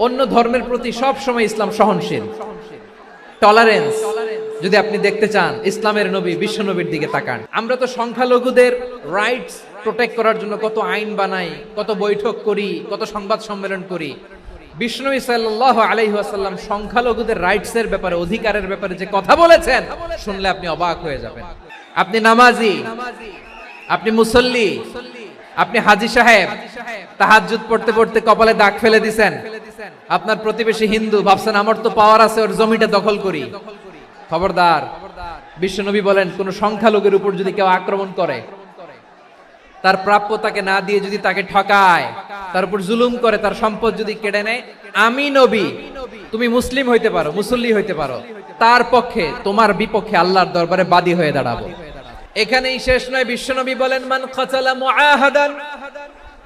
অন্য ধর্মের প্রতি সব সময় ইসলাম সহনশীল, টলারেন্স। যদি আপনি দেখতে চান ইসলামের নবী বিশ্ব নবীর দিকে তাকান। আমরা তো সংখ্যালঘুদের রাইটস প্রোটেক্ট করার জন্য কত আইন বানাই, কত বৈঠক করি, কত সংবাদ সম্মেলন করি। বিষ্ণু সাল্লাল্লাহু আলাইহি ওয়াসাল্লাম সংখ্যালঘুদের রাইটস এর ব্যাপারে, অধিকারের ব্যাপারে যে কথা বলেছেন, শুনলে আপনি অবাক হয়ে যাবেন। আপনি নামাজি, আপনি মুসল্লি, আপনি হাজী সাহেব, তাহাজ্জুদ পড়তে পড়তে কপালে দাগ ফেলে দিছেন। আপনার প্রতিবেশী হিন্দু, ভাবছেন আমার তো পাওয়ার আছে, ওর জমিটা দখল করি। খবরদার, বিশ্বনবী বলেন কোন সংখ্যালঘুর উপর যদি কেউ আক্রমণ করে, তার প্রাপ্য তাকে না দিয়ে যদি তাকে ঠকায়, তার উপর জুলুম করে, তার সম্পদ যদি কেড়ে নেয়, আমি নবী, তুমি মুসলিম হইতে পারো, মুসল্লি হইতে পারো, তার পক্ষে তোমার বিপক্ষে আল্লাহর দরবারে বাদী হয়ে দাঁড়াবো। এখানেই শেষ নয়, বিশ্বনবী বলেন মান কাতালা মুআহাদান,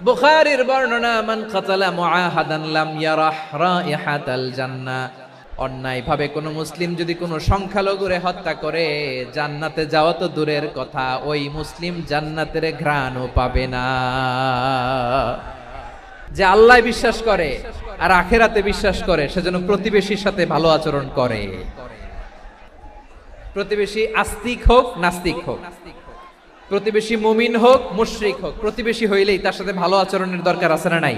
বুখারীর বর্ণনা, মান কাতালা মুআহাদান লাম ইয়ারাহ রাইহাতাল জান্নাহ। অন্যায় ভাবে কোন মুসলিম যদি কোন সংখ্যালঘুরে হত্যা করে, জান্নাতে যাওয়া তো দূরের কথা, ওই মুসলিম জান্নাতের ঘ্রাণও পাবে না। যে আল্লাহ বিশ্বাস করে আর আখিরাতে বিশ্বাস করে, সেজন্য প্রতিবেশীর সাথে ভালো আচরণ করে। প্রতিবেশী আস্তিক হোক নাস্তিক হোক, প্রতিবেশী মুমিন হোক মুশরিক হোক, প্রতিবেশী হইলেই তার সাথে ভালো আচরণের দরকার আছে না নাই?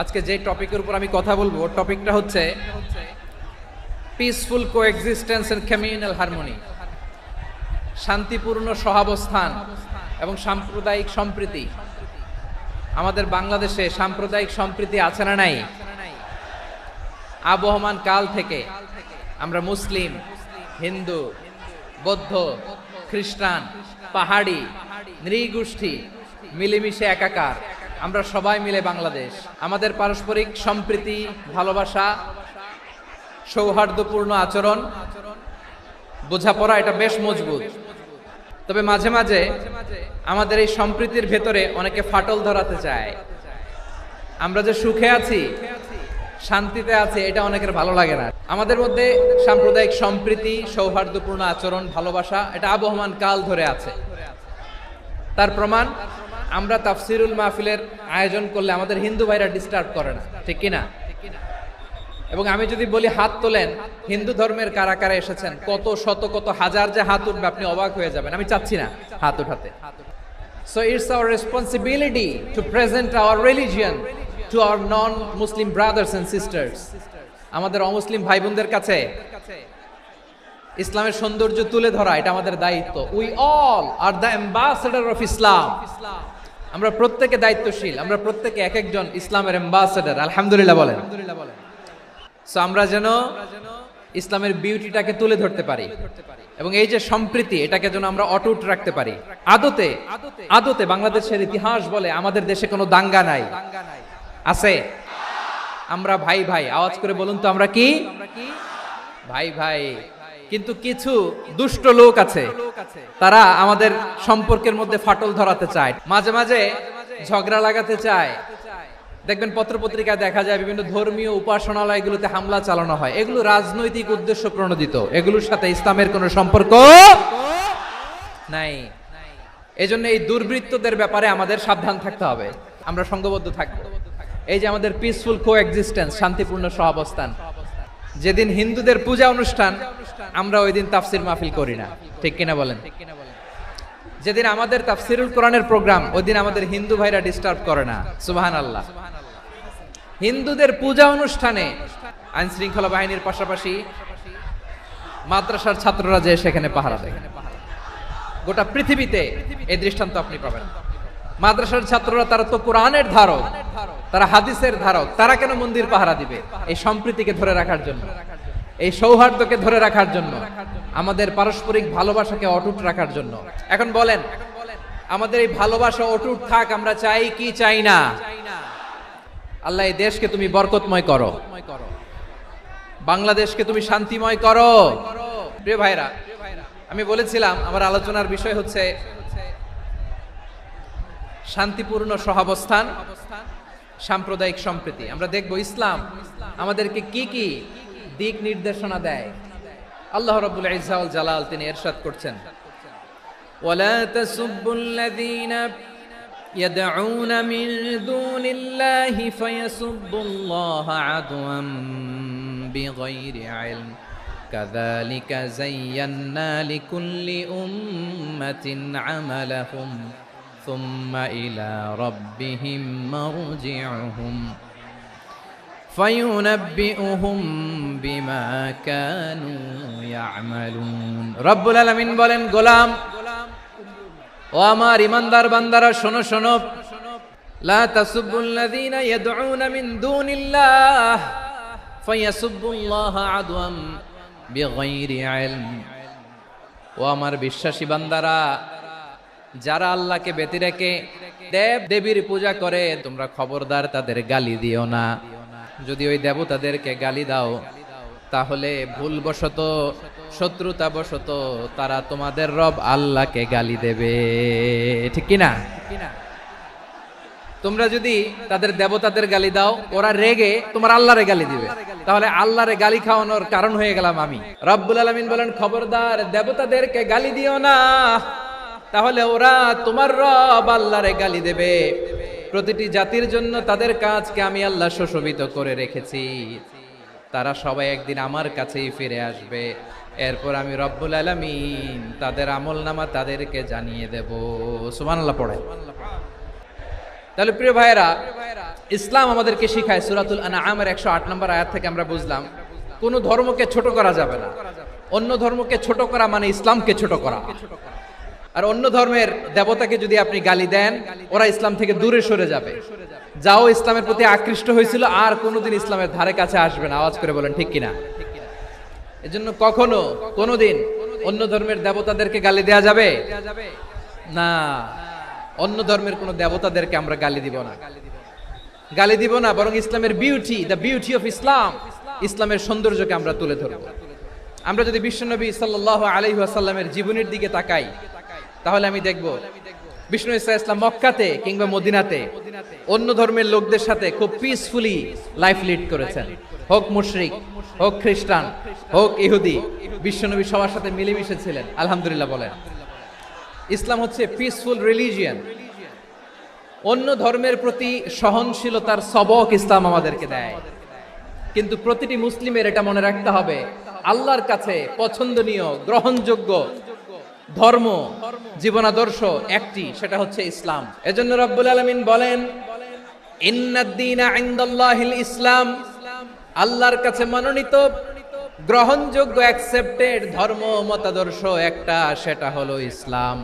আজকে যে টপিকের উপর আমি কথা বলবো, টপিকটা হচ্ছে peaceful coexistence and communal harmony, শান্তিপূর্ণ সহাবস্থান এবং সাম্প্রদায়িক সম্প্রীতি। আমাদের বাংলাদেশে সাম্প্রদায়িক সম্প্রীতি আছে না নাই? আবহমান কাল থেকে আমরা মুসলিম, হিন্দু, বৌদ্ধ, খ্রিস্টান, পাহাড়ি, নৃগোষ্ঠী মিলেমিশে একাকার, আমরা সবাই মিলে বাংলাদেশ। আমাদের পারস্পরিক সম্প্রীতি, ভালোবাসা, সৌহার্দ্যপূর্ণ আচরণ, বোঝাপড়া, এটা বেশ মজবুত। তবে মাঝে মাঝে আমাদের এই সম্প্রীতির ভেতরে অনেকে ফাটল ধরাতে চায়। আমরা যে সুখে আছি, শান্তিতে আছে, এটা অনেকের ভালো লাগে না। আমাদের মধ্যে সাম্প্রদায়িক সম্প্রীতি, সৌহার্দ্যপূর্ণ আচরণ, ভালোবাসা, এটা আবহমান কাল ধরে আছে। তার প্রমাণ, আমরা তাফসিরুল মাহফিলের আয়োজন করলে আমাদের হিন্দু ভাইরা ডিস্টার্ব করে না, ঠিক কিনা? এবং আমি যদি বলি হাত তোলেন, হিন্দু ধর্মের কারা কারা এসেছেন, কত শত কত হাজার যে হাত উঠবে, আপনি অবাক হয়ে যাবেন। আমি চাচ্ছি না হাত উঠাতে। So it's our responsibility to present our religion to our non-Muslim brothers and sisters. আমাদের অমুসলিম ভাই বোনদের কাছে ইসলামের সৌন্দর্য তুলে ধরা, এটা আমাদের দায়িত্ব। We all are the ambassador of Islam. আমরা প্রত্যেকে দায়িত্বশীল, আমরা প্রত্যেকে এক একজন ইসলামের অ্যাম্বাসেডর। আলহামদুলিল্লাহ বলেন। সো আমরা যেন ইসলামের বিউটিটাকে তুলে ধরতে পারি এবং এই যে সম্প্রীতি, এটাকে যেন আমরা অটুট রাখতে পারি। আদতে বাংলাদেশের ইতিহাস বলে আমাদের দেশে কোনো দাঙ্গা নাই, আছে? আমরা ভাই ভাই, আওয়াজ করে বলুন তো, আমরা কি ভাই ভাই? কিন্তু কিছু দুষ্ট লোক আছে, তারা আমাদের সম্পর্কের মধ্যে ফাটল ধরাতে চায়, মাঝে মাঝে ঝগড়া লাগাতে চায়। দেখবেন পত্রপত্রিকায় দেখা যায় বিভিন্ন ধর্মীয় উপাসনালয়গুলোতে হামলা চালানো হয়। এগুলো রাজনৈতিক উদ্দেশ্য প্রণোদিত, এগুলোর সাথে ইসলামের কোনো সম্পর্ক নাই। এজন্য এই দুর্বৃত্তদের ব্যাপারে আমাদের সাবধান থাকতে হবে, আমরা সংঘবদ্ধ থাকবো। এই যে আমাদের পিসফুল কোএক্সিস্টেন্স, শান্তিপূর্ণ সহাবস্থান। যেদিন হিন্দুদের পূজা অনুষ্ঠান, আমরা ওই দিন তাফসির মাহফিল করি না, ঠিক কিনা বলেন? যেদিন আমাদের তাফসিরুল কোরআনের প্রোগ্রাম, ওই দিন আমাদের হিন্দু ভাইরা ডিস্টার্ব করে না। সুবহানাল্লাহ। হিন্দুদের পূজা অনুষ্ঠানে আইন শৃঙ্খলা বাহিনীর পাশাপাশি মাদ্রাসার ছাত্ররা যে সেখানে পাহারা দেয়। গোটা পৃথিবীতে এই দৃষ্টান্ত আপনি পাবেন। মাদ্রাসার ছাত্ররা, তারা তো কোরআনের ধারক, তারা হাদিসের ধারক, তারা কেন মন্দির পাহারা দিবে? এই সম্প্রীতিকে ধরে রাখার জন্য, এই সৌহার্দ্যকে ধরে রাখার জন্য, আমাদের পারস্পরিক ভালোবাসাকে অটুট রাখার জন্য। এখন বলেন, আমাদের এই ভালোবাসা অটুট থাক, আমরা চাই কি চাই না? আল্লাহ এই দেশকে তুমি বরকতময় করো, বাংলাদেশকে তুমি শান্তিময় করো। প্রিয় ভাইরা, আমি বলেছিলাম আমার আলোচনার বিষয় হচ্ছে শান্তিপূর্ণ সহাবস্থান, সাম্প্রদায়িক সম্প্রীতি। আমরা দেখব ইসলাম আমাদেরকে কি কি দিক নির্দেশনা দেয়। আল্লাহ রাব্বুল ইজ্জা ওয়াল জালাল তিনি ইরশাদ করছেন, ওয়ালা তাসুব্বুল্লাযীনা يدعون من دون الله فيسبوا الله عدوا بغير علم كذلك زينا لكل أمة عملهم ثم إلى ربهم مرجعهم فينبئهم بما كانوا يعملون رب العالمين বলেন গোলাম ও আমার ইমানদার বান্দারা শোনো শোনো লা তাসুবুল্লাযীনা ইয়াদউনা মিন দুনিল্লাহ ফায়াসুবুল্লাহা আদওয়াম বিগাইরি ইলম ও আমার বিশ্বাসী বান্দারা যারা আল্লাহকে ব্যতি রেখে দেব দেবীর পূজা করে তোমরা খবরদার তাদের গালি দিও না যদি ওই দেবতাদেরকে গালি দাও তাহলে ভুলবশত শত্রুতাবশত তারা তোমাদের রব আল্লাহকে গালি দেবে ঠিক কি না তোমরা যদি তাদের দেবতাদের গালি দাও ওরা রেগে তোমার আল্লাহরে গালি দিবে তাহলে আল্লাহরে গালি খাওয়ানোর কারণ হয়ে গেলাম আমি রব্বুল আলামিন বলেন খবরদার দেবতাদেরকে গালি দিও না তাহলে ওরা তোমার রব আল্লাহরে গালি দেবে প্রতিটি জাতির জন্য তাদের কাজকে আমি আল্লাহ সুশোভিত করে রেখেছি তারা সবাই একদিন আমার কাছেই ফিরে আসবে এরপর আমি রব্বুল আলামিন তাদের আমলনামা তাদেরকে জানিয়ে দেব সুবহানাল্লাহ পড়ে তাহলে প্রিয় ভাইরা ইসলাম আমাদেরকে শিখায় সূরাতুল আনআমের 108 নম্বর আয়াত থেকে আমরা বুঝলাম কোন ধর্মকে ছোট করা যাবে না অন্য ধর্মকে ছোট করা মানে ইসলামকে ছোট করা আর অন্য ধর্মের দেবতাকে যদি আপনি গালি দেন ওরা ইসলাম থেকে দূরে সরে যাবে যাও ইসলামের প্রতি আকৃষ্ট হয়েছিল আর কোনোদিন ইসলামের ধারে কাছে আসবে না আওয়াজ করে বলেন ঠিক কিনা এজন্য কখনো কোনোদিন অন্য ধর্মের দেবতাদেরকে গালি দেয়া যাবে না অন্য ধর্মের কোন দেবতাদেরকে আমরা গালি দিব না বরং ইসলামের beauty the beauty of Islam ইসলামের সৌন্দর্যকে আমরা তুলে ধরব আমরা যদি বিশ্বনবী সাল্লাল্লাহু আলাইহি ওয়াসাল্লামের জীবনের দিকে তাকাই তাহলে আমি দেখব বিষ্ণু ঈসা ইসলাম মক্কাতে কিংবা মদিনাতে অন্য ধর্মের লোকদের সাথে খুব পিসফুলি লাইফ লিড করেছেন হোক মুশরিক হোক খ্রিস্টান হোক ইহুদি বিশ্বনবী সবার সাথে মিলেমিশে ছিলেন আলহামদুলিল্লাহ বলেন ইসলাম হচ্ছে পিসফুল রিলিজিয়ন অন্য ধর্মের প্রতি সহনশীলতার সবক ইসলাম আমাদেরকে দেয় কিন্তু প্রতিটি মুসলিমের এটা মনে রাখতে হবে আল্লাহর কাছে পছন্দনীয় গ্রহণযোগ্য ধর্ম জীবনাদর্শ একটি সেটা হচ্ছে ইসলাম এজন্য রব্বুল আলামিন বলেন ইন্নাদ-দীনা ইনদাল্লাহিল ইসলাম আল্লাহর কাছে মনোনীত গ্রহণযোগ্য অ্যাকসেপ্টেড ধর্ম মতাদর্শ একটা সেটা হলো ইসলাম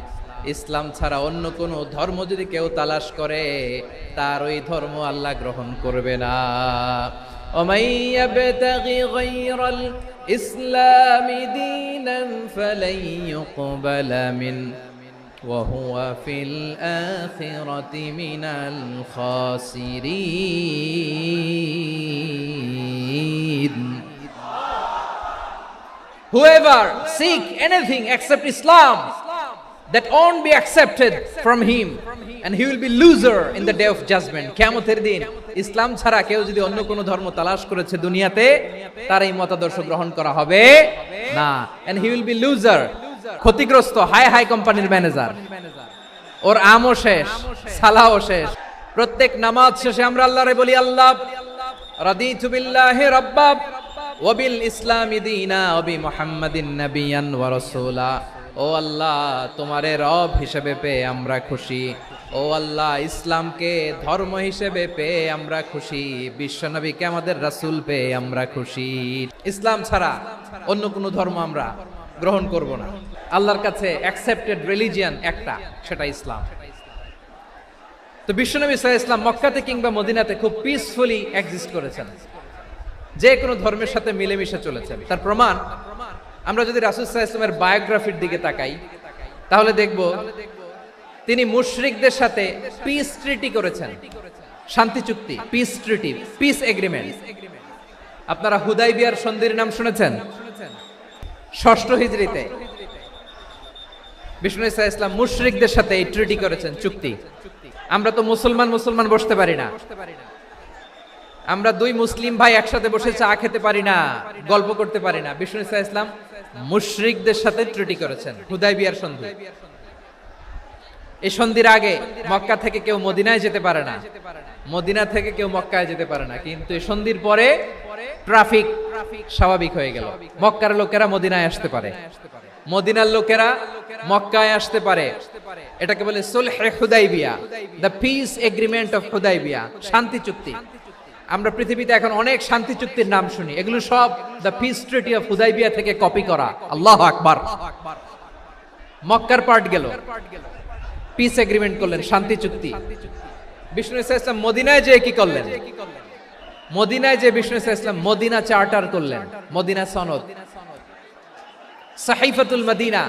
ইসলাম ছাড়া অন্য কোনো ধর্ম যদি কেউ তালাশ করে তার ওই ধর্ম আল্লাহ গ্রহণ করবে না ومن يبتغي غير الإسلام دينا فلن يقبل منه وهو في الآخرة من الخاسرين Whoever seek anything except Islam that won't be accepted from him and he will be loser in the day of judgment কিয়ামতের দিন ইসলাম ছাড়া কেউ যদি অন্য কোনো ধর্ম তালাশ করেছে দুনিয়াতে তার এই মতাদর্শ গ্রহণ করা হবে না and he will be loser ক্ষতিগ্রস্ত হাই হাই কোম্পানির ম্যানেজার ওর আমও শেষ সালাও শেষ প্রত্যেক নামাজ শেষে আমরা আল্লাহরে বলি আল্লাহ রাদিতু বিল্লাহি রাব্বা ওয়া বিল ইসলামি দীনা ওয়া বি মুহাম্মাদিন নাবিয়ান ওয়া রাসূলা ও আল্লাহ তোমারে রব হিসেবে পেয়ে আমরা খুশি ও আল্লাহ ইসলামকে ধর্ম হিসেবে পেয়ে আমরা খুশি বিশ্বনবীকে আমাদের রাসূল পেয়ে আমরা খুশি ইসলাম ছাড়া অন্য কোনো ধর্ম আমরা গ্রহণ করব না আল্লাহর কাছে অ্যাকসেপ্টেড রিলিজিয়ন একটা সেটা ইসলাম তো বিশ্বনবী সাল্লাল্লাহু আলাইহি ওয়াসাল্লাম মক্কাতে কিংবা মদিনাতে খুব পিসফুলি এক্সিস্ট করেছেন যে কোনো ধর্মের সাথে মিলেমিশে চলেছেন তার প্রমাণ আমরা যদি রাসূল সাল্লাল্লাহু আলাইহি ওয়াসাল্লামের বায়োগ্রাফির দিকে তাকাই তাহলে দেখব তিনি মুশরিকদের সাথে পিস ট্রিটি করেছেন শান্তি চুক্তি পিস ট্রিটি পিস এগ্রিমেন্ট আপনারা হুদাইবিয়ার সন্ধির নাম শুনেছেন ষষ্ঠ হিজরিতে বিষ্ণু ঈসা ইসলাম মুশরিকদের সাথে এই ট্রিটি করেছেন চুক্তি আমরা তো মুসলমান বসতে পারি না আমরা দুই মুসলিম ভাই একসাথে বসে চা খেতে পারি না গল্প করতে পারি না বিষ্ণু ঈসা ইসলাম মুশরিকদের সাথে ট্রিটি করেছেন হুদাইবিয়ার সন্ধি এই সন্ধির আগে মক্কা থেকে কেউ মদিনায় যেতে পারে না, মদিনা থেকে কেউ মক্কায় যেতে পারে না, কিন্তু এই সন্ধির পরে ট্রাফিক স্বাভাবিক হয়ে গেল। মক্কার লোকেরা মদিনায় আসতে পারে, মদিনার লোকেরা মক্কায় আসতে পারে। এটাকে বলে সুলহে হুদাইবিয়া, the peace agreement of Hudaybiyyah, শান্তি চুক্তি। আমরা পৃথিবীতে এখন অনেক শান্তি চুক্তির নাম শুনি, এগুলো সব the piece treaty of Hudaibiya থেকে কপি করা। আল্লাহু আকবার। মক্কার পার্ট গেল, পিস এগ্রিমেন্ট করলেন, শান্তি চুক্তি। বিষ্ণু ইসলাম মদিনায় যে কি করলেন? মদিনায় যে বিষ্ণু ইসলাম মদিনা চার্টার করলেন, মদিনা সনদ, সাহিফাতুল মদিনা,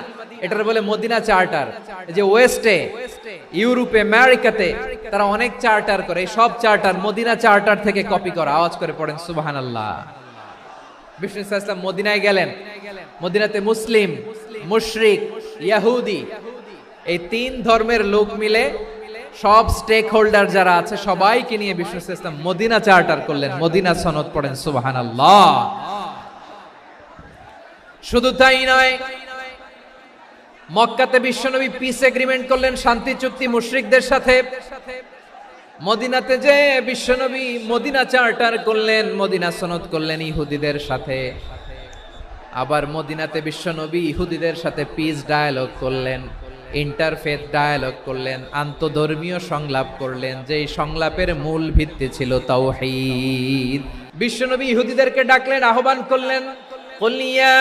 এটার বলে মদিনা চার্টার। যে ওয়েস্টে, ইউরোপে, আমেরিকাতে তারা অনেক চার্টার করে, এই সব চার্টার মদিনা চার্টার থেকে কপি করা। আওয়াজ করে পড়েন সুবহানাল্লাহ। বিষ্ণু ইসলাম মদিনায় গেলেন, মদিনাতে মুসলিম, মুশরিক, ইহুদি, এই তিন ধর্মের লোক মিলে সব স্টেক হোল্ডার যারা আছে সবাইকে নিয়ে বিষ্ণু ইসলাম মদিনা চার্টার করলেন, মদিনা সনদ। পড়েন সুবহানাল্লাহ। শুধু তাই নয়, মক্কাতে বিশ্বনবী পিস এগ্রিমেন্ট করলেন, শান্তি চুক্তি মুশরিকদের সাথে। মদিনাতে যে বিশ্বনবী মদিনা চার্টার করলেন, মদিনা সনদ করলেন ইহুদিদের সাথে। আবার মদিনাতে বিশ্বনবী ইহুদিদের সাথে পিস ডায়ালগ করলেন, ইন্টারফেথ ডায়ালগ করলেন, আন্তধর্মীয় সংলাপ করলেন, যেই সংলাপের মূল ভিত্তি ছিল তাওহীদ। বিশ্বনবী ইহুদিদেরকে ডাকলেন, আহ্বান করলেন, কুল ইয়া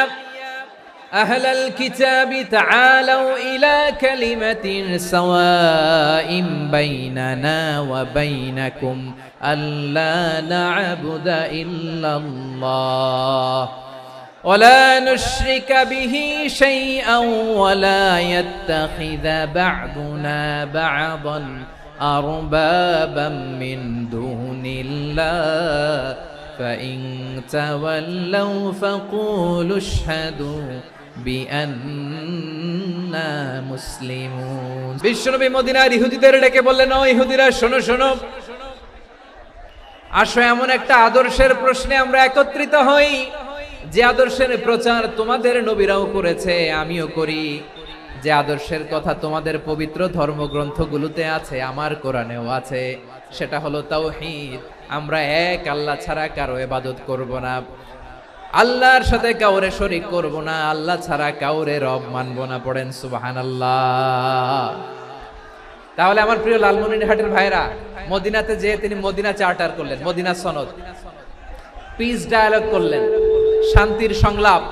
আহলাল কিতাবি তাআলাউ ইলা কালিমাতিন সাওয়াইন বাইনানা ওয়া বাইনাকুম আল্লা না'বুদা ইল্লাল্লাহ ولا نشرك به شيئا ولا يتخذ بعضنا بعضا أربابا من دون الله فإن تولوا فقولوا اشهدوا بأننا مسلمون। বিশ্বনবী মদিনার ইহুদিদের ডেকে বললেন, ও ইহুদিরা, শোনো শোনো, আসো এমন একটা আদর্শের প্রশ্নে আমরা একত্রিত হই, যে আদর্শের প্রচার তোমাদের নবীরাও করেছে, আমিও করি, যে আদর্শের কথা তোমাদের পবিত্র ধর্মগ্রন্থগুলোতে আছে, আমার কোরআনেও আছে, সেটা হলো তাওহীদ। আমরা এক আল্লাহ ছাড়া কারো ইবাদত করব না, আল্লাহর সাথে কাউরে শরীক করব না, আল্লাহ ছাড়া কাউরে রব মানব না। পড়েন সুবহানাল্লাহ। তাহলে আমার প্রিয় লালমনিরহাটের ভাইরা, মদিনাতে যে তিনি মদিনা চার্টার করলেন, মদিনা সনদ, পিস ডায়ালগ করলেন, শান্তির সংলাপ,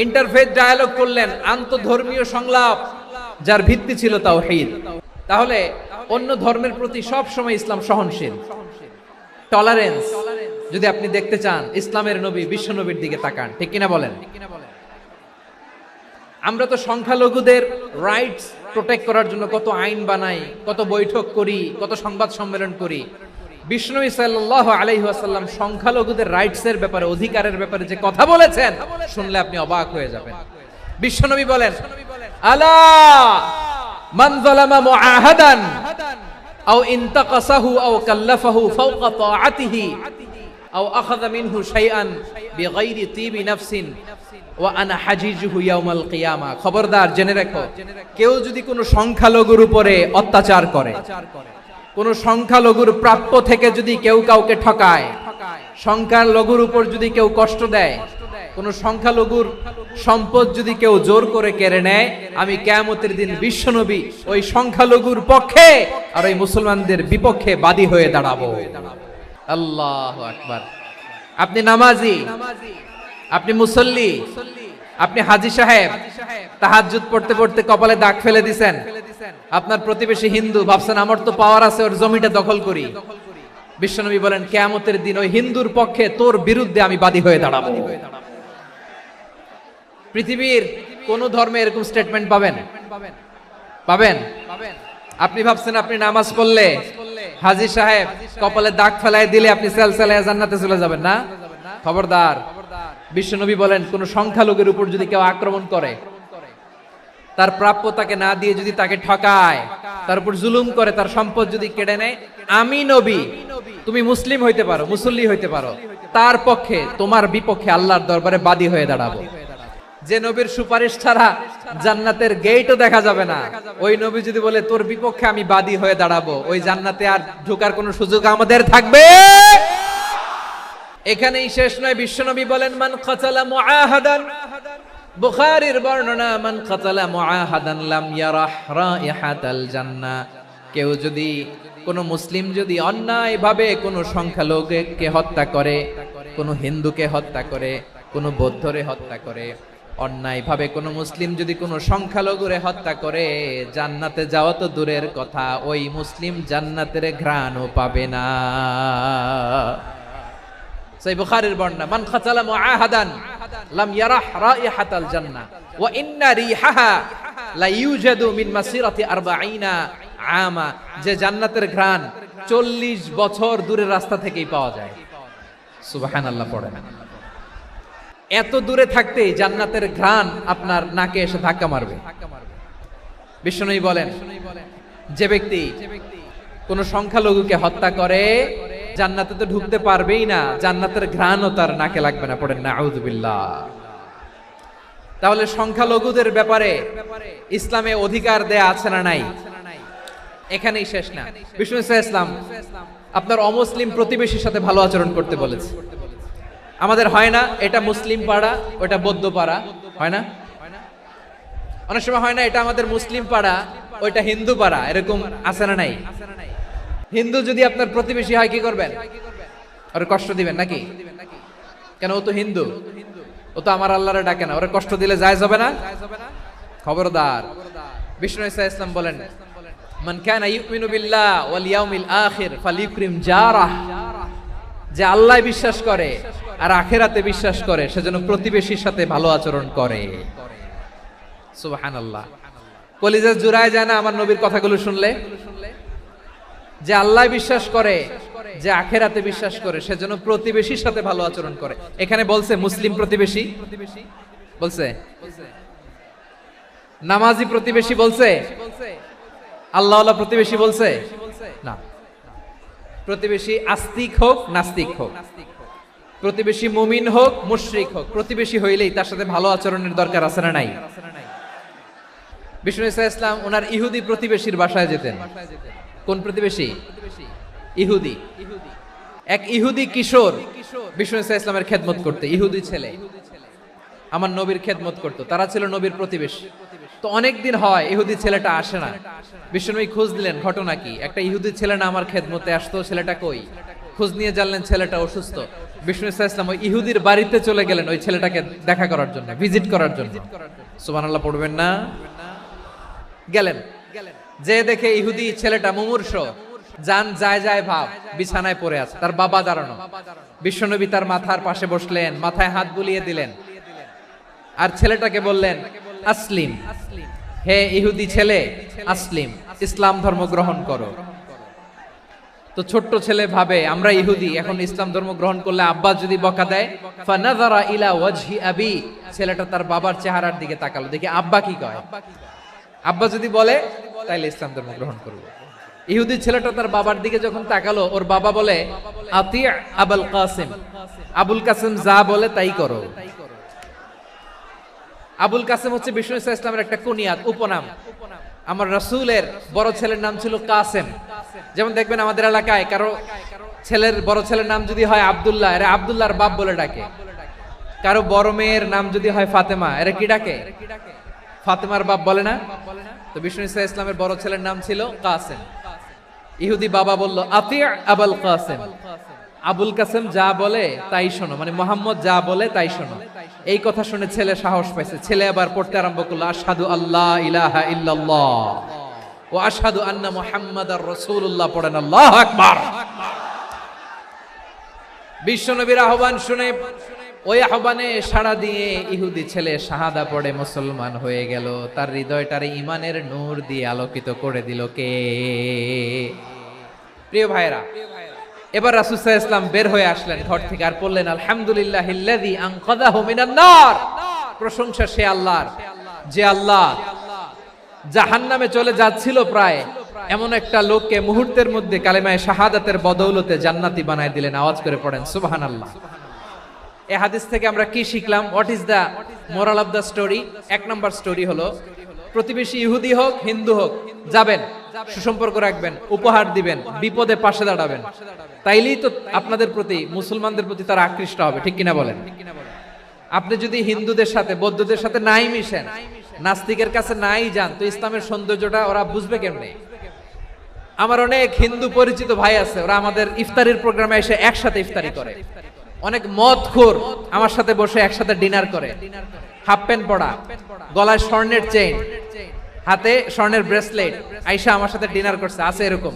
ইন্টারফেথ ডায়ালগ করলেন, আন্তধর্মীয় সংলাপ, যার ভিত্তি ছিল তাওহীদ। তাহলে অন্য ধর্মের প্রতি সব সময় ইসলাম সহনশীল, টলারেন্স। যদি আপনি দেখতে চান ইসলামের নবী বিশ্ব নবীর দিকে তাকান, ঠিক কিনা বলেন? আমরা তো সংখ্যালঘুদের রাইটস প্রোটেক্ট করার জন্য কত আইন বানাই, কত বৈঠক করি, কত সংবাদ সম্মেলন করি। বিষ্ণু সাল্লাল্লাহু আলাইহি ওয়াসাল্লাম সংখ্যালঘুদের রাইটসের ব্যাপারে, অধিকারের ব্যাপারে যে কথা বলেছেন, শুনলে আপনি অবাক হয়ে যাবেন। বিশ্বনবী বলেন, আলা মান যালামা মুআহাদান আও ইনতাকাসাহু আও কাল্লাফাহু ফাওকা তাআতিহি আও আখাযা মিনহু শাইআন বিগাইরি তিবি নাফসিন ওয়া আনা হাজিজুহু ইয়াউমাল কিয়ামা। খবরদার, জেনে রাখো, কেউ যদি কোনো সংখ্যালঘুর উপরে অত্যাচার করে, কোন সংখ্যালঘুর প্রাপ্য থেকে যদি কেউ কাউকে ঠকায়, সংখ্যালঘুর উপর যদি কেউ কষ্ট দেয়, কোন সংখ্যালঘুর সম্পদ যদি কেউ জোর করে কেড়ে নেয়, আমি কিয়ামতের দিন বিশ্বনবী ওই সংখ্যালঘুর পক্ষে আর ওই মুসলমানদের বিপক্ষে বাদী হয়ে দাঁড়াবো। আল্লাহু আকবার। আপনি নামাজি, আপনি মুসল্লি, আপনি হাজী সাহেব, তাহাজ্জুদ পড়তে পড়তে কপালে দাগ ফেলে দিছেন, আপনার প্রতিবেশী হিন্দু, ভাবছেন আমার তো পাওয়ার আছে, ওর জমিটা দখল করি। বিশ্বনবী বলেন, কিয়ামতের দিন ওই হিন্দুর পক্ষে তোর বিরুদ্ধে আমি বাদী হয়ে দাঁড়াবো। পৃথিবীর কোন ধর্মে এরকম স্টেটমেন্ট পাবেন? পাবেন? আপনি ভাবছেন আপনি নামাজ পড়লে হাজী সাহেব কপালে দাগ ফেলায় দিলে আপনি সেলসেলায় জান্নাতে চলে যাবেন না? খবরদার। বিশ্বনবী বলেন, কোন সংখ্যালঘুর উপর যদি কেউ আক্রমণ করে, তার প্রাপ্য তাকে না দিয়ে যদি তাকে ঠকায়, তার উপর জুলুম করে, তার সম্পদ যদি কেড়ে নেয়, আমি নবী, তুমি মুসলিম হইতে পারো, মুসল্লি হইতে পারো, তার পক্ষে তোমার বিপক্ষে আল্লাহর দরবারে বাদী হয়ে দাঁড়াবো। যে নবীর সুপারিশ ছাড়া জান্নাতের গেটও দেখা যাবে না, ওই নবী যদি বলে তোর বিপক্ষে আমি বাদী হয়ে দাঁড়াবো, ওই জান্নাতে আর ঢোকার কোনো সুযোগ আমাদের থাকবে? এখানেই শেষ নয়, বিশ্বনবী বলেন মান কাতালা মুআহাদান, বুখারীর বর্ণনা, মান কাতালা মুআহাদান লাম ইয়ারাহ রাইহাতাল জান্নাহ। কেউ যদি, কোন মুসলিম যদি অন্যায়ভাবে কোনো সংখ্যালঘুকে হত্যা করে, কোনো হিন্দুকে হত্যা করে, কোনো বৌদ্ধরে হত্যা করে, অন্যায়ভাবে কোনো মুসলিম যদি কোনো সংখ্যালঘুরে হত্যা করে, জান্নাতে যাওয়া তো দূরের কথা, ওই মুসলিম জান্নাতের ঘ্রাণও পাবে না। সহিহ বুখারীর বর্ণনা, মান কাতালা মুআহাদান লাম ইয়ারাহ রাইহাতাল জান্নাহ ওয়া ইন্না রিহাহা লা ইউজাদু মিন মাসিরাতি 40 আমা। যে জান্নাতের ঘ্রাণ 40 বছর দূরের রাস্তা থেকেই পাওয়া যায়। সুবহানাল্লাহ পড়েন। এত দূরে থাকতেই জান্নাতের ঘ্রাণ আপনার নাকে এসে ধাক্কা মারবে। বিশ্বনবী বলেন, যে ব্যক্তি কোন সংখ্যালঘুকে হত্যা করে জান্নাতে তো ঢুকতে পারবেই না, জান্নাতের ঘ্রাণও তার নাকে লাগবে না। পড়েন নাউযুবিল্লাহ। তাহলে সংখ্যালঘুদের ব্যাপারে ইসলামে অধিকার দেয়া আছে না নাই? এখানেই শেষ না, বিষ্ণু ইসলাম আপনার অমুসলিম প্রতিবেশীর সাথে ভালো আচরণ করতে বলেছে। আমাদের হয় না, এটা মুসলিম পাড়া, ওটা বৌদ্ধ পাড়া, হয় না? অনেক সময় হয় না, এটা আমাদের মুসলিম পাড়া, ওইটা হিন্দু পাড়া, এরকম আছে না নাই? হিন্দু যদি আপনার প্রতিবেশী হয় কি করবেন? ওর কষ্ট দিবেন নাকি? কেন? ও তো হিন্দু, ও তো আমার আল্লাহরে ডাকে না, ওরে কষ্ট দিলে জায়েজ হবে না? খবরদার। বিষ্ণু ইসলাম বলেন, মান কানা ইউমিনু বিল্লাহ ওয়াল ইয়াউমিল আখির ফালিউকরিম জারাহ। যে আল্লাহ বিশ্বাস করে আর আখিরাতে বিশ্বাস করে, সেজন্য প্রতিবেশীর সাথে ভালো আচরণ করে। সুবহানাল্লাহ। কলিজা জুড়ায় যায় না আমার নবীর কথাগুলো শুনলে? যে আল্লাহ বিশ্বাস করে, যে আখিরাতে বিশ্বাস করে, সেজন্য প্রতিবেশীর সাথে ভালো আচরণ করে। এখানে বলছে মুসলিম প্রতিবেশী বলছে, নামাজি প্রতিবেশী বলছে, আল্লাহওয়ালা প্রতিবেশী বলছে না। প্রতিবেশী আস্তিক হোক নাস্তিক হোক, প্রতিবেশী মুমিন হোক মুশরিক হোক, প্রতিবেশী হইলেই তার সাথে ভালো আচরণের দরকার আছে না নাই? বিষ্ণু ইসলাম ওনার ইহুদি প্রতিবেশীর বাসায় যেতেন। কোন প্রতিবেশী? ইহুদি। এক ইহুদি কিশোর বিষ্ণু ইসলামের খেদমত করতে, ইহুদি ছেলে আমার নবীর খেদমত করতো, তারা ছিল নবীর প্রতিবেশী। তো অনেক দিন হয় ইহুদি ছেলেটা আসে না। বিশ্বনবী খোঁজ দিলেন, ঘটনা কি? একটা ইহুদি ছেলে না আমার খেদমতে আসতো, ছেলেটা কই? খোঁজ নিয়ে জানলেন ছেলেটা অসুস্থ। বিষ্ণু ইসলাম ওই ইহুদির বাড়িতে চলে গেলেন ওই ছেলেটাকে দেখা করার জন্য, ভিজিট করার জন্য। সুবহানাল্লাহ পড়বেন না? গেলেন, যে দেখে ইহুদি ছেলেটা মুমূর্ষ, জান যায় যায় ভাব, বিছানায় পড়ে আছে, তার বাবা দাঁড়ানো। বিশ্বনবী তার মাথার পাশে বসলেন, মাথায় হাত বুলিয়ে দিলেন, আর ছেলেটাকে বললেন আসলিম, হে ইহুদি ছেলে আসলিম, ইসলাম ধর্ম গ্রহণ করো। তো ছোট্ট ছেলে ভাবে আমরা ইহুদি, এখন ইসলাম ধর্ম গ্রহণ করলে আব্বা যদি বকা দেয়। ফানাযারা ইলা ওয়াজহি আবি, ছেলেটা তার বাবার চেহারার দিকে তাকালো, দেখি আব্বা কি কয়। আব্বা যদি বলে তাইলে ইসলাম ধর্ম গ্রহণ করব। ইহুদি ছেলেটা তার বাবার দিকে যখন তাকালো, ওর বাবা বলে আতি আবুল কাসিম, আবুল কাসিম যা বলে তাই করো। আবুল কাসিম হচ্ছে বিষ্ণু ইসলামের একটা কুনিয়াত, উপনাম। আমার রাসূলের বড় ছেলের নাম ছিল কাসেম। যেমন দেখবেন আমাদের এলাকায় কারো ছেলের বড় ছেলের নাম যদি হয় আব্দুল্লাহ, এরা আব্দুল্লাহর বাপ বলে ডাকে। কারো বড় মেয়ের নাম যদি হয় ফাতেমা, এরা কি ডাকে? ফাতেমার বাপ বলে না? তো বিষ্ণু ইসলামের বড় ছেলের নাম ছিল কাসেম। ইহুদি বাবা বলল আতি আবুল কাসেম, আবুল কাসেম যা বলে তাই শোনো, মানে মোহাম্মদ যা বলে তাই শোনো। এই কথা শুনে ছেলে সাহস পাইছে, ছেলে আবার পড়তে আরম্ভ করলো আশহাদু আল্লাহ ইলাহা ইল্লাল্লাহ ওয়া আশহাদু আন্না মুহাম্মাদার রাসূলুল্লাহ। পড়েন আল্লাহু আকবার। বিশ্বনবীর আহ্বান শুনে ওই আহ্বানে সাড়া দিয়ে ইহুদি ছেলে শাহাদা পড়ে মুসলমান হয়ে গেল। তার হৃদয়টারে ইমানের নূর দিয়ে আলোকিত করে দিল কে? প্রিয় ভাইরা, এবার রাসূল সাল্লাল্লাহু আলাইহি ওয়াসাল্লাম বের হয়ে আসলেন ঘর থেকে, আর বললেন আলহামদুলিল্লাহিল্লাযী আনকাযাহু মিনান নার। প্রশংসা সে আল্লাহর, যে আল্লাহ জাহান্নামে চলে যাচ্ছিল প্রায় এমন একটা লোককে মুহূর্তের মধ্যে কালেমায়ে শাহাদাতের বদৌলতে জান্নাতি বানায় দিলেন। আওয়াজ করে পড়েন সুবহানাল্লাহ। এই হাদিস থেকে আমরা কি শিখলাম? What is the moral of the story? এক নম্বর স্টোরি হলো, প্রতিবেশী ইহুদি হোক হিন্দু হোক, যাবেন, সুসম্পর্ক রাখবেন, উপহার দিবেন, বিপদে পাশে দাঁড়াবেন, তাইলেই তো আপনাদের প্রতি, মুসলমানদের প্রতি তারা আকৃষ্ট হবে, ঠিক কিনা বলেন? আপনি যদি হিন্দুদের সাথে বৌদ্ধদের সাথে নাই মিশেন, নাস্তিকের কাছে নাই যান, তো ইসলামের সৌন্দর্যটা ওরা বুঝবে কেমনে? আমার অনেক হিন্দু পরিচিত ভাই আছে, ওরা আমাদের ইফতারির প্রোগ্রামে এসে একসাথে ইফতারি করে। অনেক মদখোর আমার সাথে বসে একসাথে ডিনার করে, হাফ প্যান্ট পরা, গলায় স্বর্ণের চেইন, হাতে স্বর্ণের ব্রেসলেট, আইসা আমার সাথে ডিনার করছে, আছে এরকম।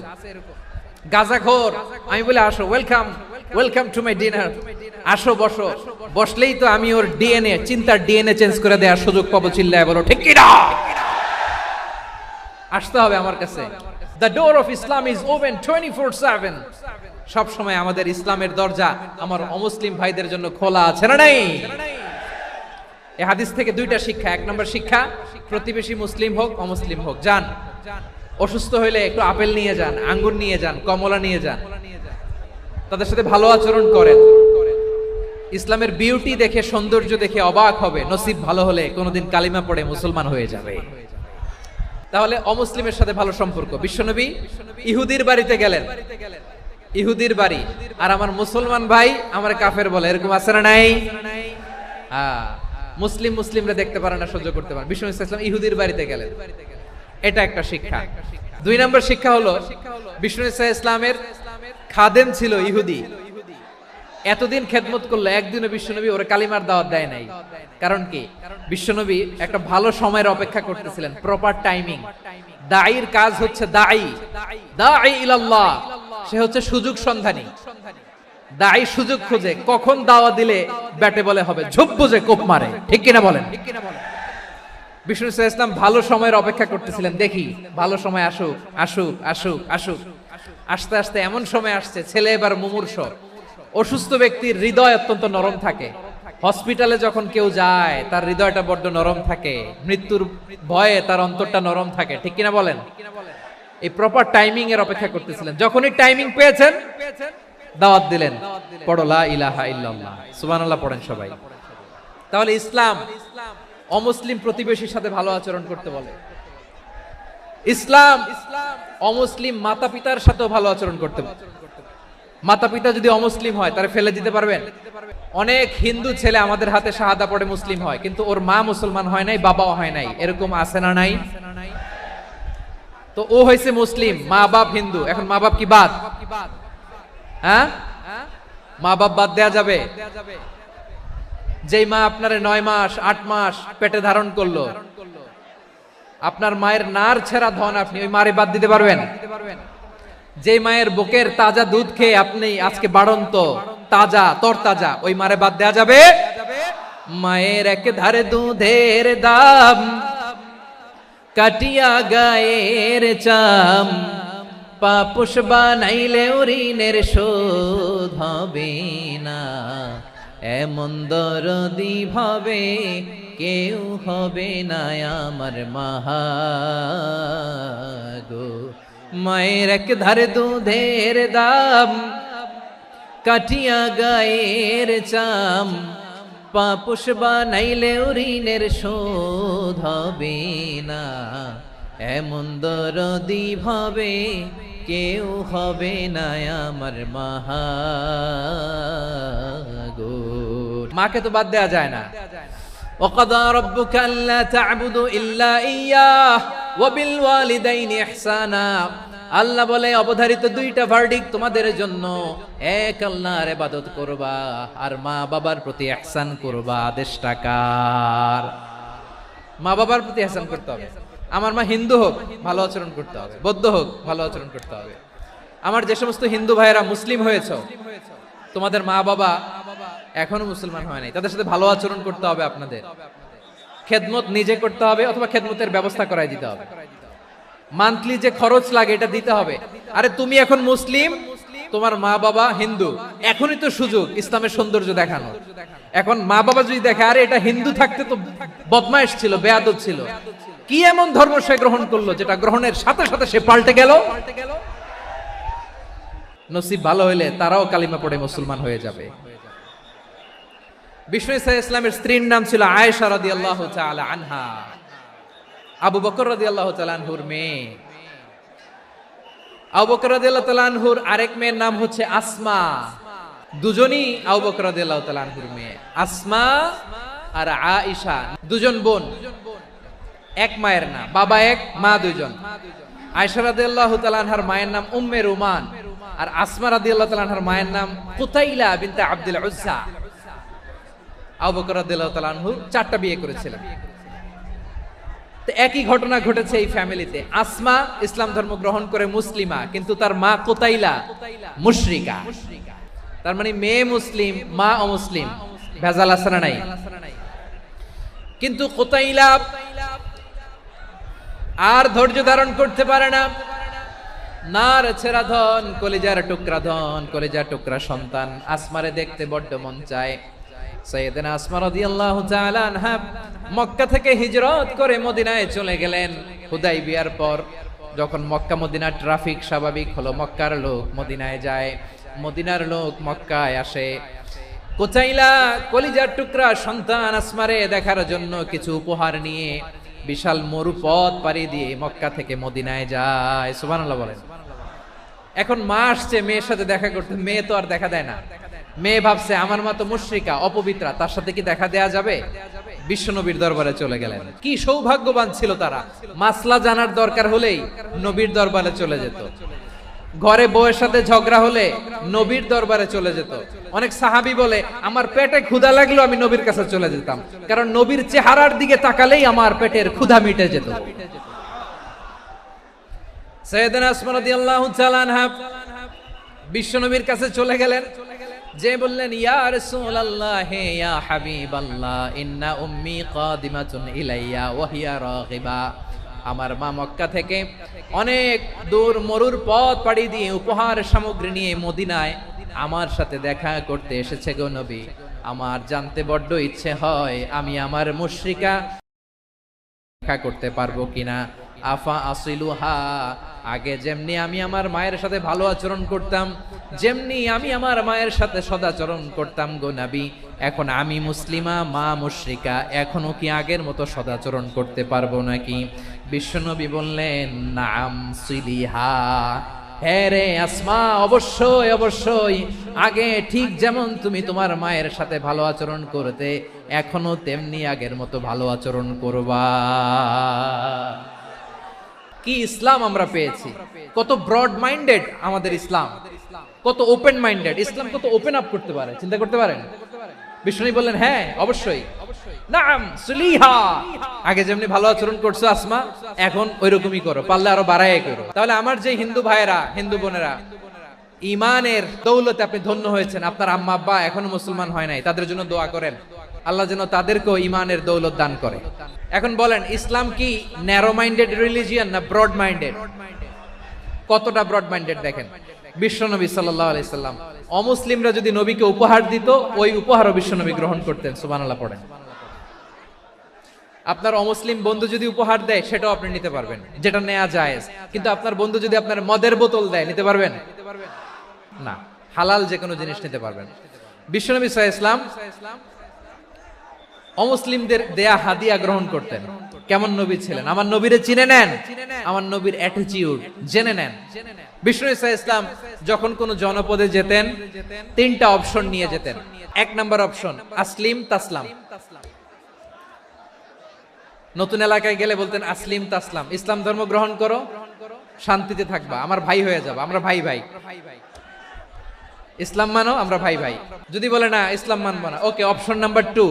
গাঁজাখোর, আমি বলে আসো, welcome welcome to my dinner, আসো বসো, বসলেই তো আমি ওর ডিএনএ, চিন্তার ডিএনএ চেঞ্জ করে দেওয়ার সুযোগ পাবো, চিল্লায় বলো ঠিক কি না? আসতে হবে আমার কাছে। The door of Islam is open 24/7. সব সময় আমাদের ইসলামের দরজা আমার অমুসলিম ভাইদের জন্য খোলা আছে না নাই? এই হাদিস থেকে দুইটা শিক্ষা। এক নম্বর শিক্ষা, প্রতিবেশী মুসলিম হোক অমুসলিম হোক, যান, অসুস্থ হইলে একটু আপেল নিয়ে যান, আঙ্গুর নিয়ে যান, কমলা নিয়ে যান, তাদের সাথে ভালো আচরণ করেন। ইসলামের বিউটি দেখে, সৌন্দর্য দেখে অবাক হবে, নসিব ভালো হলে কোনোদিন কালিমা পড়ে মুসলমান হয়ে যাবে। তাহলে অমুসলিমের সাথে ভালো সম্পর্ক। বিশ্বনবী ইহুদির বাড়িতে গেলেন, ইহুদির বাড়ি, আর আমার মুসলমান ভাই আমার কাফের বলে, এরকম আছে না নাই? মুসলিম মুসলিমরা দেখতে পারে না, সহ্য করতে পারে। বিশ্বনবী সাল্লাল্লাহু আলাইহি ওয়াসাল্লাম ইহুদির বাড়িতে গেলেন, এটা একটা শিক্ষা। দুই নম্বর শিক্ষা হলো, বিশ্বনবী সাল্লাল্লাহু আলাইহি ওয়াসাল্লামের খাদেম ছিল ইহুদি, এতদিন খেদমত করলো, একদিনও বিশ্বনবী ওরে কালিমার দাওয়াত দেয় নাই। কারণ কি? বিশ্বনবী একটা ভালো সময়ের অপেক্ষা করতেছিলেন, প্রপার টাইমিং। দাঈর কাজ হচ্ছে দাঈ, দাঈ ইলাল্লাহ, সে হচ্ছে সুযোগ সন্ধানী। দাঈ সুযোগ খুঁজে, কখন দাওয়া দিলে ব্যাটে বলে হবে, ঝোপ বুঝে কোপ মারে, ঠিক কিনা বলেন? বিষ্ণু সাল্লাল্লাহু আলাইহি ওয়াসাল্লাম ভালো সময়ের অপেক্ষা করতেছিলেন, দেখি ভালো সময় আসুক আসুক আসুক আসুক। আস্তে আস্তে এমন সময় আসছে, ছেলে এবার মুমূর্ষ, অসুস্থ ব্যক্তির হৃদয় অত্যন্ত নরম থাকে। হসপিটালে যখন কেউ যায় তার হৃদয়টা বড্ড নরম থাকে, মৃত্যুর ভয়ে তার অন্তরটা নরম থাকে, ঠিক কিনা বলেন? এই প্রপার টাইমিং এর অপেক্ষা করতেছিলেন, যখনই টাইমিং পেয়েছেন দাওয়াত দিলেন, পড়ো লা ইলাহা ইল্লাল্লাহ, সুবহানাল্লাহ পড়েন সবাই। তাহলে ইসলাম অমুসলিম প্রতিবেশীর সাথে ভালো আচরণ করতে বলে। ইসলাম অমুসলিম মাতা পিতার সাথেও ভালো আচরণ করতে বলে। মাতা পিতা যদি অমুসলিম হয় তারা ফেলে দিতে পারবেন? অনেক হিন্দু ছেলে আমাদের হাতে শাহাদা পড়ে মুসলিম হয়, কিন্তু ওর মা মুসলমান হয় নাই, বাবাও হয় নাই, এরকম আছে না নাই? তো ও হয়েছে মুসলিম, মা বাপ হিন্দু, এখন মা বাপ কি বাদ? হ্যাঁ, মা বাপ বাদ দেয়া যাবে? যেই মা আপনারে 9 মাস 8 মাস পেটে ধারণ করলো, আপনার মায়ের নার ছেঁড়া ধন, আপনি ওই মারে বাদ দিতে পারবেন? যে মায়ের বুকের তাজা দুধ খেয়ে আপনি আজকে বাড়ন্ত তাজা তরতাজা, ওই মারে বাদ দেয়া যাবে? মায়ের এক ধারে দুধের দাম, কাটিয়া গায়ের চাম, পাপুষ বানাইলে ঋণের শোধ হবে না, এমন দরদি ভাবে কেউ হবে না আমার মাগো। মায়ের এক ধারে দুধের দাম, কাটিয়া গায়ের চাম, পাপুষ বানাইলে ঋণের শোধ হবে না, এমন দরদি ভাবে কেউ হবে না আমার মাগো। মাকে তো বাদ দেয়া যায় না। وقضى ربك ألا تعبدوا إلا إياه وبالوالدين إحسانا। আল্লাহ বলে অবধারিত দুইটা ভার্ডিক তোমাদের জন্য, এক আল্লাহর ইবাদত করবা আর মা বাবার প্রতি ইহসান করবা। আদেশটা কার? মা বাবার প্রতি ইহসান করতে হবে। আমার মা হিন্দু হোক ভালো আচরণ করতে হবে, বৌদ্ধ হোক ভালো আচরণ করতে হবে। আমার যে সমস্ত হিন্দু ভাইয়েরা মুসলিম হয়েছে, তোমাদের মা বাবা এখনো মুসলমান হয় নাই, তাদের সাথে ভালো আচরণ করতে হবে। আপনাদের খেদমত নিজে করতে হবে অথবা খেদমতের ব্যবস্থা করাই দিতে হবে। মান্থলি যে খরচ লাগে এটা দিতে হবে। আরে তুমি এখন মুসলিম, তোমার মা বাবা হিন্দু, এখনই তো সুযোগ ইসলামের সৌন্দর্য দেখানো। এখন মা বাবা যদি দেখে আরে এটা হিন্দু থাকতে তো বদমাইশ ছিল, বেয়াদব ছিল, কি এমন ধর্ম সে গ্রহণ করলো যেটা গ্রহণের সাথে সাথে সে পাল্টে গেল, নসিব ভালো হইলে তারাও কালিমা পড়ে মুসলমান হয়ে যাবে। বিষ্ণু ইসলামের স্ত্রীর নাম ছিল আয়েশা রাদিয়াল্লাহু তাআলা আনহা, আবু বকর রাদিয়াল্লাহু তাআলা আনহুর মেয়ে। আবু বকর রাদিয়াল্লাহু তাআলা আনহুর আরেক মেয়ের নাম হচ্ছে আসমা। দুজনই আবু বকর রাদিয়াল্লাহু তাআলা আনহুর মেয়ে, আসমা আর আয়েশা, দুজন বোন, এক মায়ের না, বাবা এক মা দুজন। আয়েশা রাদিয়াল্লাহু তাআলা আনহার মায়ের নাম উম্মে রুমান, আর আসমা রাদিয়াল্লাহু তাআলা আনহার মায়ের নাম কুতাইলা বিনতে আব্দুল উজ্জা। আবু বকর রাদিয়াল্লাহু তাআলা আনহু 4টা বিয়ে করেছিলেন। তো একই ঘটনা ঘটেছে এই ফ্যামিলিতে। আসমা ইসলাম ধর্ম গ্রহণ করে মুসলিমা, কিন্তু তার মা কুতাইলা মুশরিকা। তার মানে মেয়ে মুসলিম, মা অমুসলিম, ভেজাল আছে না নাই? কিন্তু কুতাইলা আর ধৈর্য ধারণ করতে পারে না। নার ছেড়া ধন, কলিজার টুকরা ধন, কলিজার টুকরা সন্তান আসমারে দেখতে বড্ড মন চায়। সাইয়েদনা আসমা রাদিয়াল্লাহু তাআলা আনহা মক্কা থেকে হিজরত করে মদিনায় চলে গেলেন হুদাইবিয়ার পর। যখন মক্কা মদিনা ট্রাফিক স্বাভাবিক হলো, মক্কার লোক মদিনায় যায়, মদিনার লোক মক্কায় আসে। কুতাইলা কলিজার টুকরা সন্তান আসমারে দেখার জন্য কিছু উপহার নিয়ে বিশাল মরুপথ পাড়ি দিয়ে মক্কা থেকে মদিনায় যায়। সুবহানাল্লাহ বলেন। এখন মা আসছে মেয়ের সাথে দেখা করতে, মেয়ে তো আর দেখা দেয় না। মেয়ে ভাবছে আমার মা তো মুশরিকা, অপবিত্রা, তার সাথে কি দেখা দেয়া যাবে? বিশ্বনবীর দরবারে চলে গেলেন। কি সৌভাগ্যবান ছিল তারা, মাসলা জানার দরকার হলেই নবীর দরবারে চলে যেত। ঘরে বউয়ের সাথে ঝগড়া হলে নবীর দরবারে চলে যেত। অনেক সাহাবী বলে আমার পেটে ক্ষুধা লাগলো আমি নবীর কাছে চলে যেতাম, কারণ নবীর চেহারার দিকে তাকালেই আমার পেটের ক্ষুধা মিটে যেত। সাইয়েদনা আসমা রাদিয়াল্লাহু তাআলা আনহা বিশ্বনবীর কাছে চলে গেলেন, যে বললেন ইয়া রাসূলুল্লাহ ইয়া হাবিবাল্লাহ ইন্না উম্মি কাদিমাতুন ইলাইয়া ওয়া হিয়া রাগিবা। আমার মা মক্কা থেকে অনেক দূর মরুর পথ পাড়ি দিয়ে উপহার সামগ্রী নিয়ে মদিনায় আমার সাথে দেখা করতে এসেছে গো নবী। আমার জানতে বড্ড ইচ্ছে হয় আমি আমার মুশরিকা দেখা করতে পারবো কিনা। আফা আসিলুহা, আগে যেমনি আমি আমার মায়ের সাথে ভালো আচরণ করতাম, যেমনি আমি আমার মায়ের সাথে সদাচরণ করতাম গো নবী, এখন আমি মুসলিমা, মা মুশরিকা, এখনো কি আগের মতো সদাচরণ করতে পারবো নাকি? বিশ্বনবী বললেন নাম সিলিহা, হ্যাঁ রে আসমা, অবশ্যই অবশ্যই, আগে ঠিক যেমন তুমি তোমার মায়ের সাথে ভালো আচরণ করতে, এখনো তেমনি আগের মতো ভালো আচরণ করবা। কি ইসলাম আমরা পেয়েছি! কত ব্রড মাইন্ডেড আমাদের ইসলাম, কত ওপেন মাইন্ডেড ইসলাম, কত ওপেন আপ করতে পারে, চিন্তা করতে পারেন। বিষ্ণু বললেন হ্যাঁ অবশ্যই, নাম সুলিহা, আগে যেমনি ভালো আচরণ করছো আসমা, এখন ওইরকমই করো, পারলে আরো বাড়াই করো। তাহলে আমার যে হিন্দু ভাইয়েরা, হিন্দু বোনেরা, ইমানের দৌলতে আপনি ধন্য হয়েছেন, আপনার আম্মা আব্বা এখনো মুসলমান হয় নাই, তাদের জন্য দোয়া করেন, আল্লাহ যেন তাদেরকেও ইমানের দৌলত দান করে। এখন বলেন ইসলাম কি ন্যারো মাইন্ডেড রিলিজিয়ান না ব্রড মাইন্ডেড? কতটা ব্রড মাইন্ডেড দেখেন। বিশ্বনবী সাল্লাল্লাহু আলাইহি সাল্লাম অমুসলিমরা যদি নবীকে উপহার দিত, ওই উপহারও বিশ্বনবী গ্রহণ করতেন। সুবহানাল্লাহ পড়েন। আপনার অমুসলিম বন্ধু যদি উপহার দেয় সেটাও আপনি নিতে পারবেন, যেটা নেওয়া জায়েজ। কিন্তু আপনার বন্ধু যদি আপনার মদের বোতল দেয়, নিতে পারবেন না। হালাল যে কোনো জিনিস নিতে পারবেন। বিশ্বনবী সাল্লাল্লাহু আলাইহি ওয়াসাল্লাম অমুসলিমদের দেয়া হাদিয়া গ্রহণ করতেন। কেমন নবী ছিলেন! আমার নবীরে চিনে নেন, আমার নবীর অ্যাটিটিউড জেনে নেন। বিষ্ণু ইসলাম যখন কোন জনপদে যেতেন 3টা অপশন নিয়ে যেতেন। 1 নাম্বার অপশন আসলিম তাসলাম। নতুন এলাকায় গেলে বলতেন আসলিম তাসলাম, ইসলাম ধর্ম গ্রহণ করো, শান্তিতে থাকবা, আমার ভাই হয়ে যাবা, আমরা ভাই ভাই। ইসলাম মানো, আমরা ভাই ভাই। যদি বলে না ইসলাম মানবো না, ওকে, অপশন নাম্বার 2,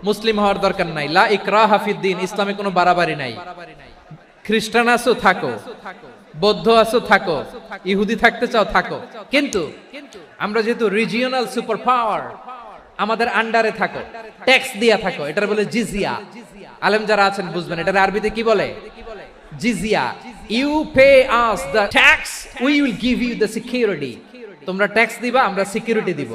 মুসলিম হওয়ার দরকার নাই, লা ইকরাহা ফিদ্দিন, ইসলামে কোনো বাড়াবাড়ি নাই। খ্রিস্টান আছো থাকো, বৌদ্ধ আছো থাকো, ইহুদি থাকতে চাও থাকো, কিন্তু আমরা যেহেতু রিজিওনাল সুপার পাওয়ার, আমাদের আন্ডারে থাকো, ট্যাক্স দিয়া থাকো, এটার বলে জিজিয়া। আলেম যারা আছেন বুঝবেন এটার আরবিতে কি বলে, জিজিয়া। You pay us the tax, we will give you the security. তোমরা ট্যাক্স দিবা, আমরা সিকিউরিটি দিব,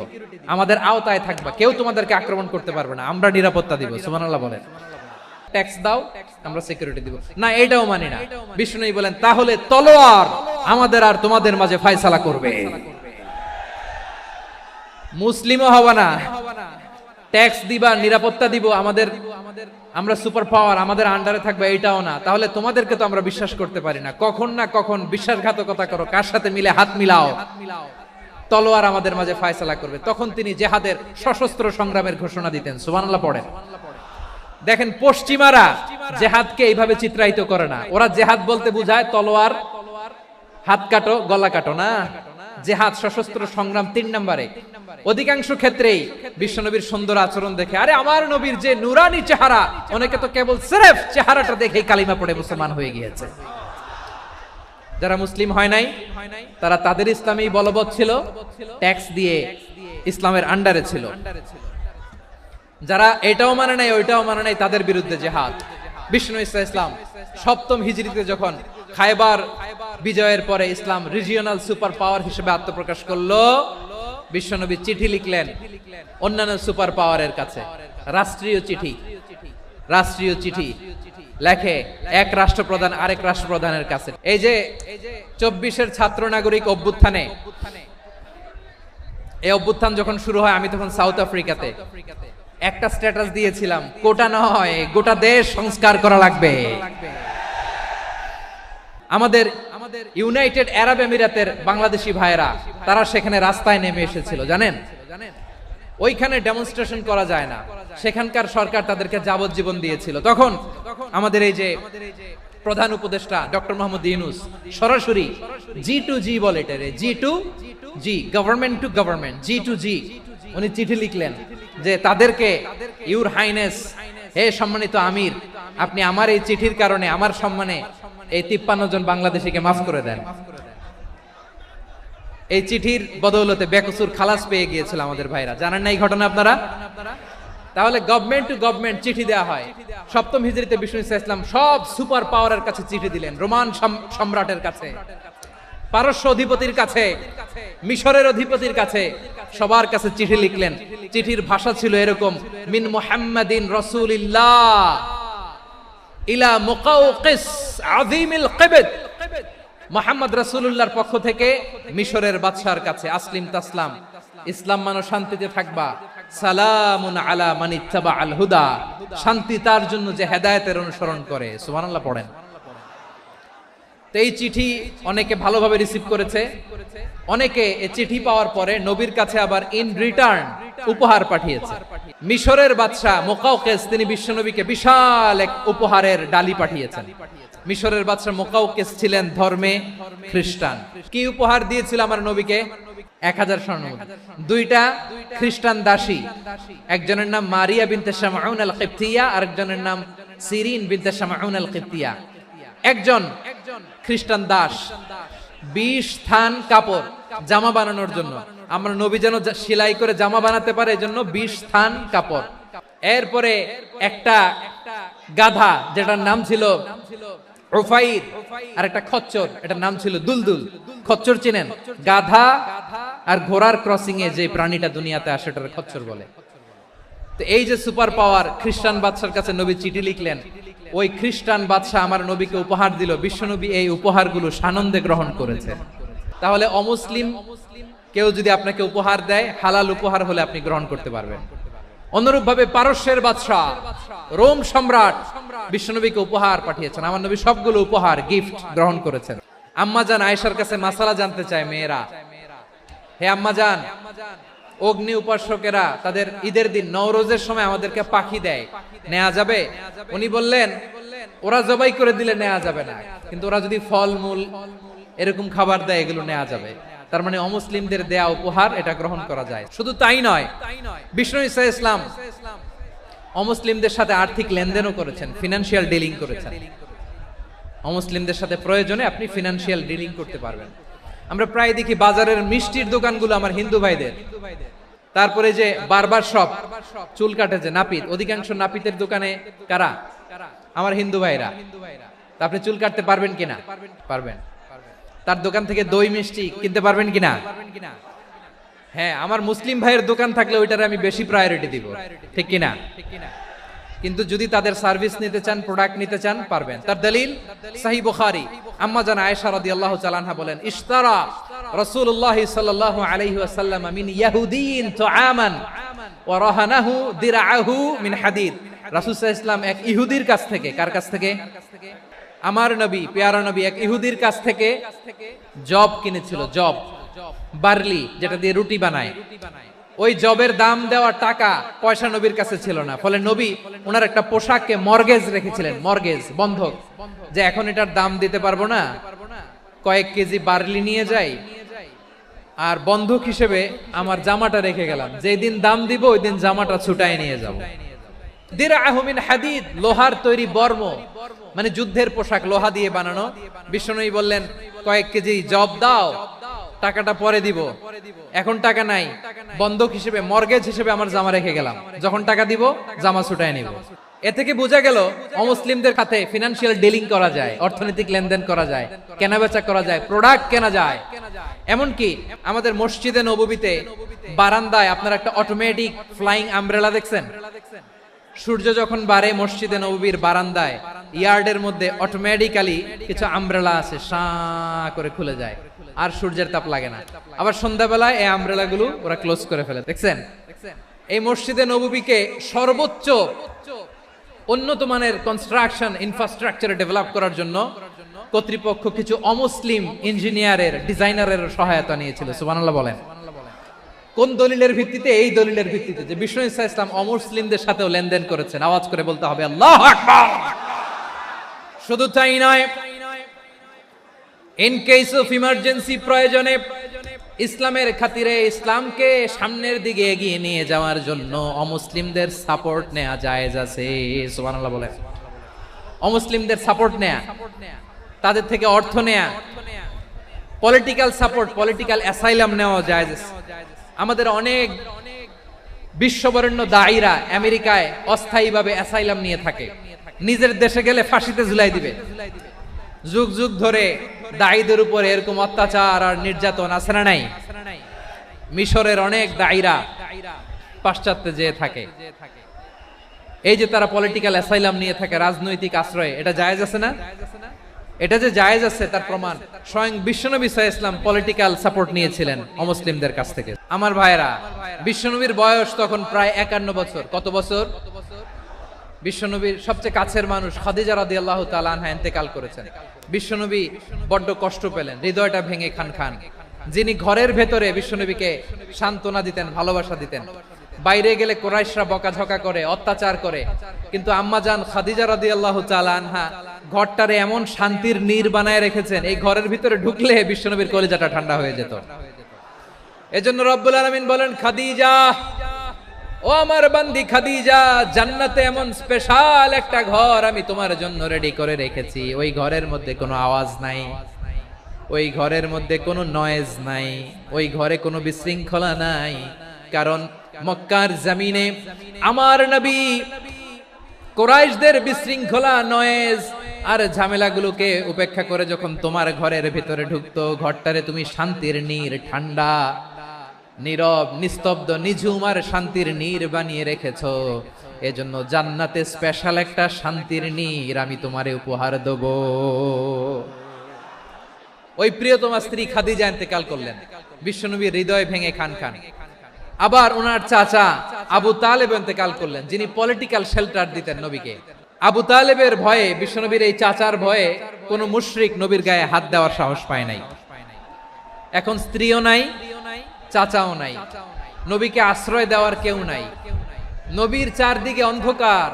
আমাদের আওতায় থাকবা, কেউ তোমাদেরকে আক্রমণ করতে পারবে না, আমরা নিরাপত্তা দিব। সুবহানাল্লাহ বলেন। ট্যাক্স দাও, আমরা সিকিউরিটি দিব না, এটাও মানি না। বিষ্ণু বলেন তাহলে তলোয়ার আমাদের আর তোমাদের মাঝে ফয়সালা করবে, মুসলিমও হবে না, ট্যাক্স দিবা, নিরাপত্তা দিব, আমরা সুপার পাওয়ার, আমাদের আন্ডারে থাকবে, এটাও না, তাহলে তোমাদেরকে তো আমরা বিশ্বাস করতে পারি না। কখন না কখন বিশ্বাসঘাতকতা করো, কার সাথে মিলে হাত মিলাও, তলোয়ার আমাদের মাঝে ফয়সালা করবে। তখন তিনি জেহাদের সশস্ত্র সংগ্রামের ঘোষণা দিতেন। সুবহানাল্লাহ পড়েন। দেখেন পশ্চিমারা জেহাদকে এইভাবে চিত্রায়িত করে না। ওরা জেহাদ বলতে বুঝায় তলোয়ার, হাত কাটো, গলা কাটো না। জেহাদ সশস্ত্র সংগ্রাম 3 নম্বরে। অধিকাংশ ক্ষেত্রেই বিশ্বনবীর সুন্দর আচরণ দেখে, আরে আমার নবীর যে নুরানি চেহারা, অনেকে তো কেবল সিরেফ চেহারাটা দেখেই কালিমা পড়ে মুসলমান হয়ে গিয়েছে। যারা মুসলিম হয় নাই তারা তাদের ইসলামেই বলবৎ ছিল, ট্যাক্স দিয়ে ইসলামের আন্ডারে ছিল। যারা এটাও মানে নাই ওইটাও মানে নাই, তাদের বিরুদ্ধে জেহাদ। বিষ্ণু ইসলাম 7ম হিজরিতে যখন খায়বার বিজয়ের পরে ইসলাম রিজিওনাল সুপার পাওয়ার হিসেবে আত্মপ্রকাশ করলো, বিশ্বনবী চিঠি লিখলেন অন্যান্য সুপার পাওয়ারের কাছে। রাষ্ট্রীয় চিঠি লেখে এক রাষ্ট্রপ্রধান আরেক রাষ্ট্রপ্রধানের কাছে। এই যে 24-এর ছাত্র নাগরিক অভ্যুত্থানে, এই অভ্যুত্থান যখন শুরু হয়, আমি তখন সাউথ আফ্রিকাতে একটা স্ট্যাটাস দিয়েছিলাম, কোটা নয় গোটা দেশ সংস্কার করা লাগবে। আমাদের ইউনাইটেড আরব আমিরাতের বাংলাদেশি ভাইয়েরা তারা সেখানে রাস্তায় নেমে এসেছিল, জানেন? ওইখানে ডেমনস্ট্রেশন করা যায় না, সেখানকার সরকার তাদেরকে যাবজ্জীবন দিয়েছিল। তখন আমাদের এই যে প্রধান উপদেষ্টা ডক্টর মোহাম্মদ ইউনূস সরাসরি G2G বলে, এটারে G2G, government to government, G2G, উনি চিঠি লিখলেন যে তাদেরকে, ইউর হাইনেস, হে সম্মানিত আমির, আপনি আমার এই চিঠির কারণে আমার সম্মানে এই 53 জন বাংলাদেশিকে মাফ করে দেন। এই চিঠির বদৌলতে বেকসুর খালাস পেয়ে গিয়েছিল আমাদের ভাইরা। জানেন না এই ঘটনা আপনারা? তাহলে গভর্নমেন্ট টু গভর্নমেন্ট চিঠি দেওয়া হয়। 7ম হিজরিতে বিষ্ণু ইসলাম সব সুপার পাওয়ারের কাছে চিঠি দিলেন, রোমান সম্রাটের কাছে, পারস্য অধিপতির কাছে, মিশরের অধিপতির কাছে, সবার কাছে চিঠি লিখলেন। চিঠির ভাষা ছিল এরকম, মিন মুহাম্মাদিন রাসূলিল্লাহ ইলা মুকাওকিস আযীমিল কিবত, মুহাম্মদ রাসূলুল্লাহর পক্ষ থেকে মিশরের বাদশার কাছে, আসলিম তাসলাম, ইসলাম মানো শান্তিতে থাকবা, সালামুন আলা মান ইত্তাবা আল হুদা, শান্তি তার জন্য যে হেদায়েতের অনুসরণ করে। সুবহানাল্লাহ পড়েন। তো এই চিঠি অনেকে ভালোভাবে রিসিভ করেছে, অনেকে এই চিঠি পাওয়ার পরে নবীর কাছে আবার ইন রিটার্ন উপহার পাঠিয়েছে। মিশরের বাদশা মুকাওকিস তিনি বিশ্বনবীকে বিশাল এক উপহারের ডালি পাঠিয়েছেন। মিশরের বাদশা মুকাওকিস ছিলেন ধর্মে খ্রিস্টান। কি উপহার দিয়েছিল আমার নবীকে? 1000 স্বর্ণমুদ্রা। 2টা খ্রিস্টান দাসী, একজনের নাম মারিয়া বিনতে শামউন আল কিবতিয়া, আরেকজনের নাম সিরিন বিনতে শামউন আল কিবতিয়া। একজন খ্রিস্টান দাস 20 থান কাপড় জামা বানানোর জন্য, আমরা নবী যেন সেলাই করে জামা বানাতে পারে এজন্য 20 থান কাপড়। এরপরে একটা গাধা যেটার নাম ছিল উফাইর, আর একটা খচ্চর, এটার নাম ছিল দুলদুল। খচ্চর চিনেন? গাধা আর ঘোড়ার ক্রসিং এ যে প্রাণীটা দুনিয়াতে আসে এটার খচ্চর বলে। তো এই যে সুপার পাওয়ার খ্রিস্টান বাদশার কাছে নবী চিঠি লিখলেন, ওই খ্রিস্টান বাদশা আমার নবীকে উপহার দিল। বিশ্বনবী এই উপহারগুলো সানন্দে গ্রহণ করেছে। তাহলে অমুসলিম কেউ যদি আপনাকে উপহার দেয়, হালাল উপহার হলে আপনি গ্রহণ করতে পারবেন। অনুরূপ ভাবে পারস্যের বাদশা, রোম সম্রাট বিশ্বনবীকে উপহার পাঠিয়েছেন। আমার নবী সবগুলো উপহার, গিফট গ্রহণ করেছেন। আম্মাজান আয়েশার কাছে মাসালা জানতে চায় মেয়েরা, হে আম্মাজান, অগ্নি উপাসকেরা তাদের ঈদের দিন নওরোজের সময় আমাদেরকে পাখি দেয়, নেওয়া যাবে? উনি বললেন, ওরা জবাই করে দিলে নেওয়া যাবে না, কিন্তু ওরা যদি ফলমূল এরকম খাবার দেয় এগুলো নেওয়া যাবে। তার মানে অমুসলিমদের দেয়া উপহার এটা গ্রহণ করা যায়। শুধু তাই নয়, বিষ্ণু ইসলাম অমুসলিমদের সাথে আর্থিক লেনদেনও করেছেন, ফিনান্সিয়াল ডিলিং করেছেন। অমুসলিমদের সাথে প্রয়োজনে আপনি ফিনান্সিয়াল ডিলিং করতে পারবেন। আমরা প্রায় দেখি বাজারের মিষ্টির দোকানগুলো আমার হিন্দু ভাইদের, তারপরে যে বারবার শপ, চুল কাটে যে নাপিত, অধিকাংশ নাপিতের দোকানে কারা? আমার হিন্দু ভাইরা। তা আপনি চুল কাটতে পারবেন কিনা? পারবেন। তার দোকান থেকে দই মিষ্টি কিনতে পারবেন কিনা? হ্যাঁ, আমার মুসলিম ভাইয়ের দোকান থাকলে ওইটারে আমি বেশি প্রায়োরিটি দিব, ঠিক কিনা? কিন্তু যদি তাদের সার্ভিস নিতে চান, প্রোডাক্ট নিতে চান, পারবেন। তার দলিল সহিহ বুখারী, আম্মা জান আয়েশা রাদিয়াল্লাহু তাআলা আনহা বলেন, ইশতারা রাসূলুল্লাহ সাল্লাল্লাহু আলাইহি ওয়াসাল্লাম মিন ইয়াহুদিয়িন তুআমান ওয়ারাহানাহু দিরআহু মিন হাদিদ। রাসূল সাল্লাল্লাহু আলাইহি ওয়াসাল্লাম এক ইহুদির কাছ থেকে, কার কাছ থেকে? আমার নবী, পেয়ারা নবী এক ইহুদির কাছ থেকে জব কিনেছিল, জব, বার্লি, যেটা দিয়ে রুটি বানায়। ওই জবের দাম দেওয়া টাকা পয়সা নবীর কাছে ছিল না, ফলে নবী ওনার একটা পোশাককে মর্গেজ রেখেছিলেন, মর্গেজ, বন্ধক, যে এখন এটার দাম দিতে পারবো না, কয়েক কেজি বার্লি নিয়ে যাই আর বন্ধক হিসেবে আমার জামাটা রেখে গেলাম, যেদিন দাম দিব ওই দিন জামাটা ছুটায় নিয়ে যাব। দিরআহু মিন হাদিদ, লোহার তৈরি বর্ম, মানে যুদ্ধের পোশাক, লোহা দিয়ে বানানো। বিশ্বনবী বললেন কয়েক কেজি জব দাও, টাকাটা পরে দিব, এখন টাকা নাই, বন্ধক হিসেবে, মর্গেজ হিসেবে আমার জামা রেখে গেলাম, যখন টাকা দিব জামা ছুটায় নিব। এ থেকে বোঝা গেল অমুসলিমদের সাথে ফিনান্সিয়াল ডিলিং করা যায়, অর্থনৈতিক লেনদেন করা যায়, কেনাবেচা করা যায়, প্রোডাক্ট কেনা যায়। এমনকি আমাদের মসজিদে নববীতে বারান্দায় আপনারা একটা অটোমেটিক ফ্লাইং আমব্রেলা দেখছেন? সূর্য যখন বাড়ে মসজিদে নববীর বারান্দায় ইয়ার্ডের মধ্যে অটোমেটিক্যালি কিছু আমব্রেলা আছে, শাঁ করে খুলে যায়, আর সূর্যের তাপ লাগে না। আবার সন্ধ্যাবেলায় এই আমব্রেলা গুলো ওরা ক্লোজ করে ফেলে, দেখছেন? এই মসজিদে নববীকে সর্বোচ্চ উন্নত মানের কনস্ট্রাকশন ইনফ্রাস্ট্রাকচার ডেভেলপ করার জন্য কর্তৃপক্ষ কিছু অমুসলিম ইঞ্জিনিয়ারের, ডিজাইনারের সহায়তা নিয়েছিল। সুবহানাল্লাহ বলেন। কোন দলিলের ভিত্তিতে? এই দলিলের ভিত্তিতে যে বিষ্ণু ঈসা ইসলাম অমুসলিমদের সাথেও লেনদেন করেছেন। আওয়াজ করে বলতে হবে আল্লাহু আকবার। শুধু তাই নয়, ইন কেস অফ ইমার্জেন্সি, প্রয়োজনে ইসলামের খাতিরে, ইসলামকে সামনের দিকে এগিয়ে নিয়ে যাওয়ার জন্য অমুসলিমদের সাপোর্ট নেওয়া জায়েজ আছে। সুবহানাল্লাহ বলেন। অমুসলিমদের সাপোর্ট নেয়া, তাদের থেকে অর্থ নেয়া, পলিটিক্যাল সাপোর্ট, পলিটিক্যাল অ্যাসাইলাম নেওয়া জায়েজ আছে। আমাদের অনেক বিশ্ববরেণ্য দায়ীরা আমেরিকায় অস্থায়ীভাবে অ্যাসাইলাম নিয়ে থাকে, নিজের দেশে গেলে ফাঁসিতে ঝুলাই দিবে। যুগ যুগ ধরে দায়ীদের উপর এরকম অত্যাচার আর নির্যাতন আছে না নাই? মিশরের অনেক দায়ীরা পাশ্চাত্যে যেয়ে থাকে, এই যে তারা পলিটিক্যাল অ্যাসাইলাম নিয়ে থাকে, রাজনৈতিক আশ্রয়, এটা জায়েজ আছে না? এটা যে জায়েজ আছে তার প্রমাণ স্বয়ং বিশ্বনবী সাল্লাল্লাহু আলাইহি ওয়াসাল্লাম পলিটিক্যাল সাপোর্ট নিয়েছিলেন অমুসলিমদের কাছ থেকে। আমার ভাইরা, বিশ্বনবীর বয়স তখন প্রায় 51 বছর। কত বছর? বিশ্বনবীর সবচেয়ে কাছের মানুষ খাদিজা রাদিয়াল্লাহু তাআলা আনহা ইন্তেকাল করেছেন। বিশ্বনবী বড্ড কষ্ট পেলেন, হৃদয়টা ভেঙে খান খান। যিনি ঘরের ভেতরে বিশ্বনবীকে সান্ত্বনা দিতেন, ভালোবাসা দিতেন, বাইরে গেলে কুরাইশরা বকাঝকা করে, অত্যাচার করে, কিন্তু আম্মাজান খাদিজা রাদিয়াল্লাহু তাআলা আনহা ঘরটারে এমন শান্তির নীড় বানায় রেখেছেন, এই ঘরের ভিতরে ঢুকলে বিশ্বনবীর কলিজাটা ঠান্ডা হয়ে যেত। এজন্য রব্বুল আলামিন বলেন, খাদিজা, ও আমার বান্দি খাদিজা, জান্নাতে এমন স্পেশাল একটা ঘর আমি তোমার জন্য রেডি করে রেখেছি। ওই ঘরের মধ্যে কোনো আওয়াজ নাই, ওই ঘরের মধ্যে কোনো নয়েজ নাই, ওই ঘরে কোনো বিশৃঙ্খলা নাই। কারণ মক্কার জমিনে আমার নবী কুরাইশদের বিশৃঙ্খলা, নয়েজ আর ঝামেলাগুলোকে উপেক্ষা করে যখন তোমার ঘরের ভিতরে ঢুকতো, ঘরটারে তুমি শান্তির নীড়, ঠান্ডা, নীরব, নিস্তব্ধ, নিঝুম আর শান্তির নীড় বানিয়ে রেখেছো। এজন্য জান্নাতে স্পেশাল একটা শান্তির নীড় আমি তোমারে উপহার দেব। ওই প্রিয়তমা স্ত্রী খাদিজা ইন্তেকাল করলেন, বিশ্বনবীর হৃদয় ভেঙে খান খান। আবার ওনার চাচা আবু তালেব ইন্তেকাল করলেন, যিনি পলিটিক্যাল শেল্টার দিতেন নবীকে। আবু তালেবের ভয়ে, বিশ্বনবীর এই চাচার ভয়ে, কোন মুশরিক নবীর গায়ে হাত দেওয়ার সাহস পায় নাই। এখন স্ত্রীও নাই, চাচাও নাই, নবীকে আশ্রয় দেওয়ার কেউ নাই, নবীর চারদিকে অন্ধকার।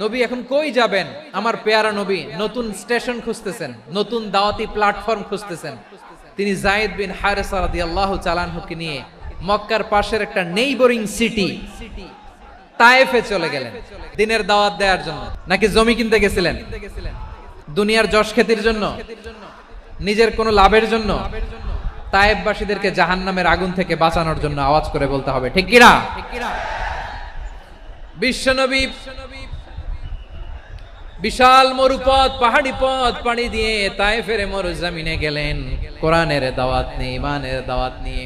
নবী এখন কই যাবেন? আমার পেয়ারা নবী নতুন স্টেশন খুঁজতেছেন, নতুন দাওয়াতি প্ল্যাটফর্ম খুঁজতেছেন। তিনি যায়েদ বিন হারেসা রাদিয়াল্লাহু তাআলা আনহুকে নিয়ে মক্কার পাশের একটা নেইবরিং সিটি তায়েফে চলে গেলেন দিনের দাওয়াত দেওয়ার জন্য। নাকি জমি কিনতে গেছিলেন? দুনিয়ার যশ খ্যাতির জন্য, নিজের কোনো লাভের জন্য? তায়েফবাসীদেরকে জাহান্নামের আগুন থেকে বাঁচানোর জন্য। আওয়াজ করে বলতে হবে ঠিক কিনা? বিশ্বনবী বিশাল মরুপথ, পাহাড়ি পথ পাড়ি দিয়ে তায়েফের মরুজমিনে গেলেন কোরআনের দাওয়াত নিয়ে, ইমানের দাওয়াত নিয়ে।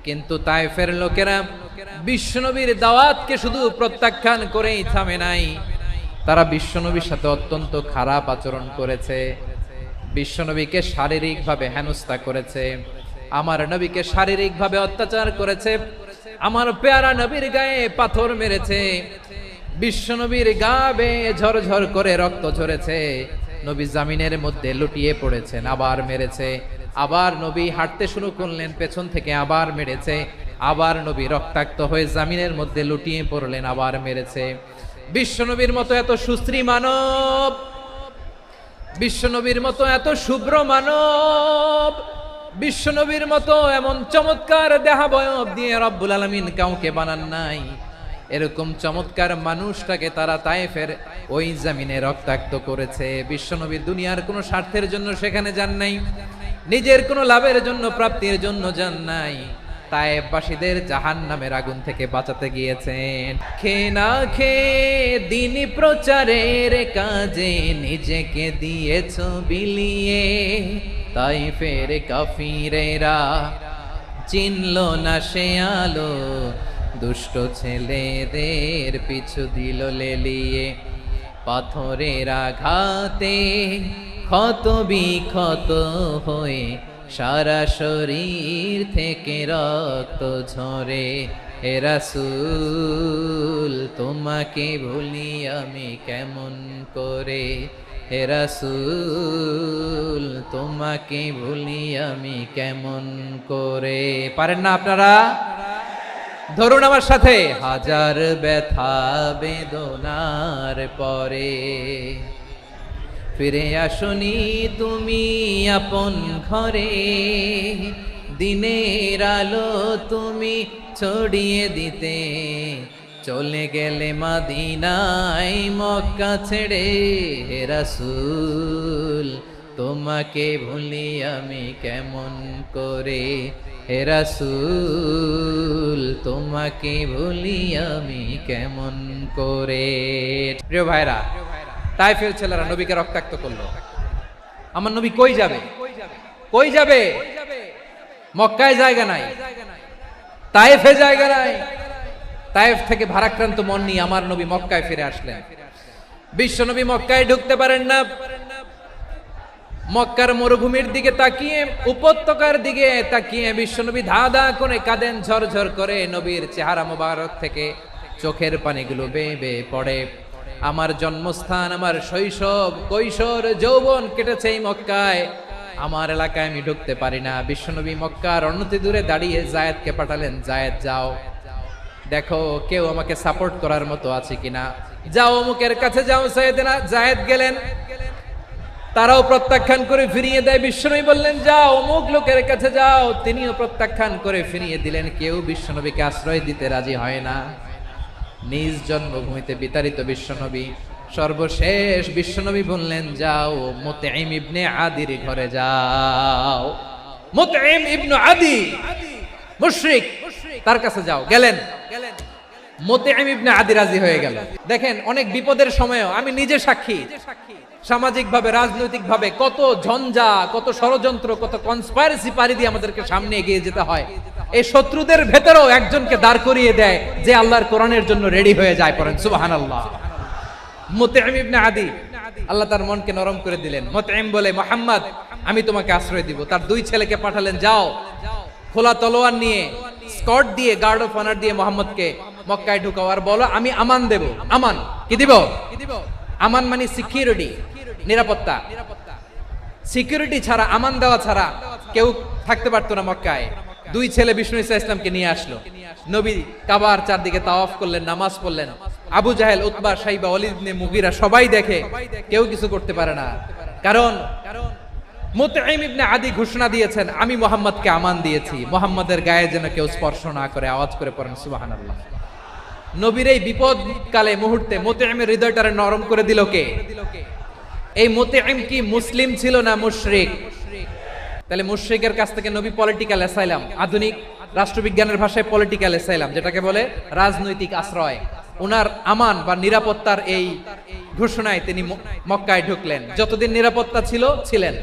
কিন্তু তায়েফের লোকেরা বিশ্বনবীর দাওয়াতকে শুধু প্রত্যাখ্যান করেই থামে নাই, তারা বিশ্বনবীর সাথে অত্যন্ত খারাপ আচরণ করেছে, বিশ্বনবীকে শারীরিকভাবে হেনস্থা করেছে, আমার নবীকে শারীরিকভাবে অত্যাচার করেছে। আমার পেয়ারা নবীর গায়ে পাথর মেরেছে, বিশ্ব নবীর গা বেয়ে ঝরঝর করে রক্ত ঝরেছে, নবী জামিনের মধ্যে লুটিয়ে পড়েছেন, আবার মেরেছে, আবার নবী হাঁটতে শুরু করলেন, পেছন থেকে আবার মেরেছে, আবার নবী রক্তাক্ত হয়ে জামিনের মধ্যে লুটিয়ে পড়লেন, আবার মেরেছে। বিশ্ব নবীর মতো এত সুশ্রী মানব, বিশ্ব নবীর মতো এত শুভ্র মানব, বিশ্ব নবীর মতো এমন চমৎকার দেহাবয়ব দিয়ে রব্বুল আলামিন কাউকে বানান নাই। এরকম চমৎকার মানুষটাকে তারা তায়েফের ওই জমিনে রক্তাক্ত করেছে। বিশ্বনবী দুনিয়ার কোনো স্বার্থের জন্য সেখানে যান নাই, নিজের কোনো লাভের জন্য, প্রাপ্তির জন্য যান নাই, তায়েফবাসীদের জাহান্নামের আগুন থেকে বাঁচাতে গিয়েছেন। খেয়ে না খেয়ে দ্বীনি প্রচারের কাজে নিজেকে দিয়েছ বিলিয়ে, তায়েফের কাফিরেরা চিনল না সে আলো, দুষ্ট ছেলেদের পিছু দিল লেলিয়ে, পাথরের আঘাতে ক্ষত বিক্ষত হয়ে সারা শরীর থেকে রক্ত ঝরে। হে রাসূল তোমাকে ভুলি আমি কেমন করে, হে রাসূল তোমাকে ভুলি আমি কেমন করে। পারেন না আপনারা? ধরুন আমার সাথে, হাজার ব্যথা বেদনার পরে ফিরে আসনি তুমি আপন ঘরে, দিনের আলো তুমি ছড়িয়ে দিতে, চলে গেলে মদিনায় মক্কা ছেড়ে। হে রাসূল তোমাকে ভুলি আমি কেমন করে, হে রাসূল তোমাকে ভুলি আমি কেমন করে। প্রিয় ভাইরা, তায়েফের ছেলেরা নবীকে রক্তাক্ত করলো। আমার নবী কই যাবে? কই যাবে? মক্কায় জায়গা নাই, তায়েফে জায়গা নাই। তায়েফ থেকে ভারাক্রান্ত মন নিয়ে আমার নবী মক্কায় ফিরে আসলেন। বিশ্ব নবী মক্কায় ঢুকতে পারেন না। মক্কার মরুভূমির দিকে তাকিয়ে, উপত্যকার দিকে তাকিয়ে বিশ্বনবী ধা ধা করে কাঁদেন, ঝরঝর করে নবীর চেহারা মোবারক থেকে চোখের পানিগুলো বেয়ে বেয়ে পড়ে। আমার জন্মস্থান, আমার শৈশব, কৈশোর, যৌবন কেটেছে এই মক্কায়, আমার এলাকায় আমি ঢুকতে পারি না। বিশ্বনবী মক্কার অনতি দূরে দাঁড়িয়ে জায়েদকে পাঠালেন, জায়েদ যাও দেখো কেউ আমাকে সাপোর্ট করার মতো আছে কিনা, যাও অমুকের কাছে যাও। জায়েদ গেলেন, তারাও প্রত্যাখ্যান করে ফিরিয়ে দেয়। বিশ্বনবী বললেন যাও অমুক লোকের কাছে যাও, তিনিও প্রত্যাখ্যান করে ফিরিয়ে দিলেন। কেউ বিশ্বনবীকে আশ্রয় দিতে রাজি হয় না। নিজ জন্মভূমিতে বিতাড়িত বিশ্বনবী, সর্বশেষ বিশ্বনবী বললেন যাও মুতঈম ইবনে আদির ঘরে যাও। মুতঈম ইবনে আদি মুশরিক, তার কাছে যাও। গেলেন, মুতঈম ইবনে আদি রাজি হয়ে গেল। দেখেন অনেক বিপদের সময়ও আমি নিজে সাক্ষী, সামাজিক ভাবে, রাজনৈতিক ভাবে কত ঝঞ্ঝা, কত ষড়যন্ত্র, কত কনস্পাইরেসি পাড়ি দিয়ে আমাদেরকে সামনে এগিয়ে যেতে হয়। এই শত্রুদের ভেতরেও একজনকে দাঁড় করিয়ে দেয় যে আল্লাহর কোরআনের জন্য রেডি হয়ে যায়। পড়েন সুবহানাল্লাহ। মুতঈম ইবনে আদি, আল্লাহ তার মনকে নরম করে দিলেন। মুতঈম বলে মুহাম্মদ আমি তোমাকে আশ্রয় দিব। তার দুই ছেলেকে পাঠালেন, যাও খোলা তলোয়ার নিয়ে, স্কট দিয়ে, গার্ড অফ অনার দিয়ে মুহাম্মদকে মক্কায় ঢুকাও, আর বলো আমি আমান দেব। আমান কি দিব? আমান মানে সিকিউরিটি, নিরাপত্তা। সিকিউরিটি ছাড়া, আমান দেওয়া ছাড়া কেউ থাকতে পারতো না মক্কায়। দুই ছেলে বিষ্ণু ইসা ইসলামকে নিয়ে আসলো। নবী কাবার চারদিকে তাওয়াফ করলেন, নামাজ পড়লেন। আবু জাহেল, উতবা, শাইবা, ওয়ালিদ ইবনে মুগীরা সবাই দেখে, কেউ কিছু করতে পারে না। কারণ মুতঈম ইবনে আদি ঘোষণা দিয়েছেন আমি মুহাম্মদকে আমান দিয়েছি, মুহাম্মদের গায়ে যেন কেউ স্পর্শ না করে। আওয়াজ করে পড়েন সুবহানাল্লাহ। নবীর এই বিপদ কালে মুহূর্তে মুতঈমের হৃদয়টারে নরম করে দিল কে? এই মুতঈম কি মুসলিম ছিল না মুশরিক? তাহলে মুশরিকের কাছ থেকে নবী পলিটিক্যাল অ্যাসাইলাম, আধুনিক রাষ্ট্রবিজ্ঞানের ভাষায় পলিটিক্যাল অ্যাসাইলাম, যেটাকে বলে রাজনৈতিক আশ্রয়, উনার আমান বা নিরাপত্তার এই ঘোষণায় তিনি মক্কায় ঢুকলেন। যতদিন নিরাপত্তা ছিল ছিলেন।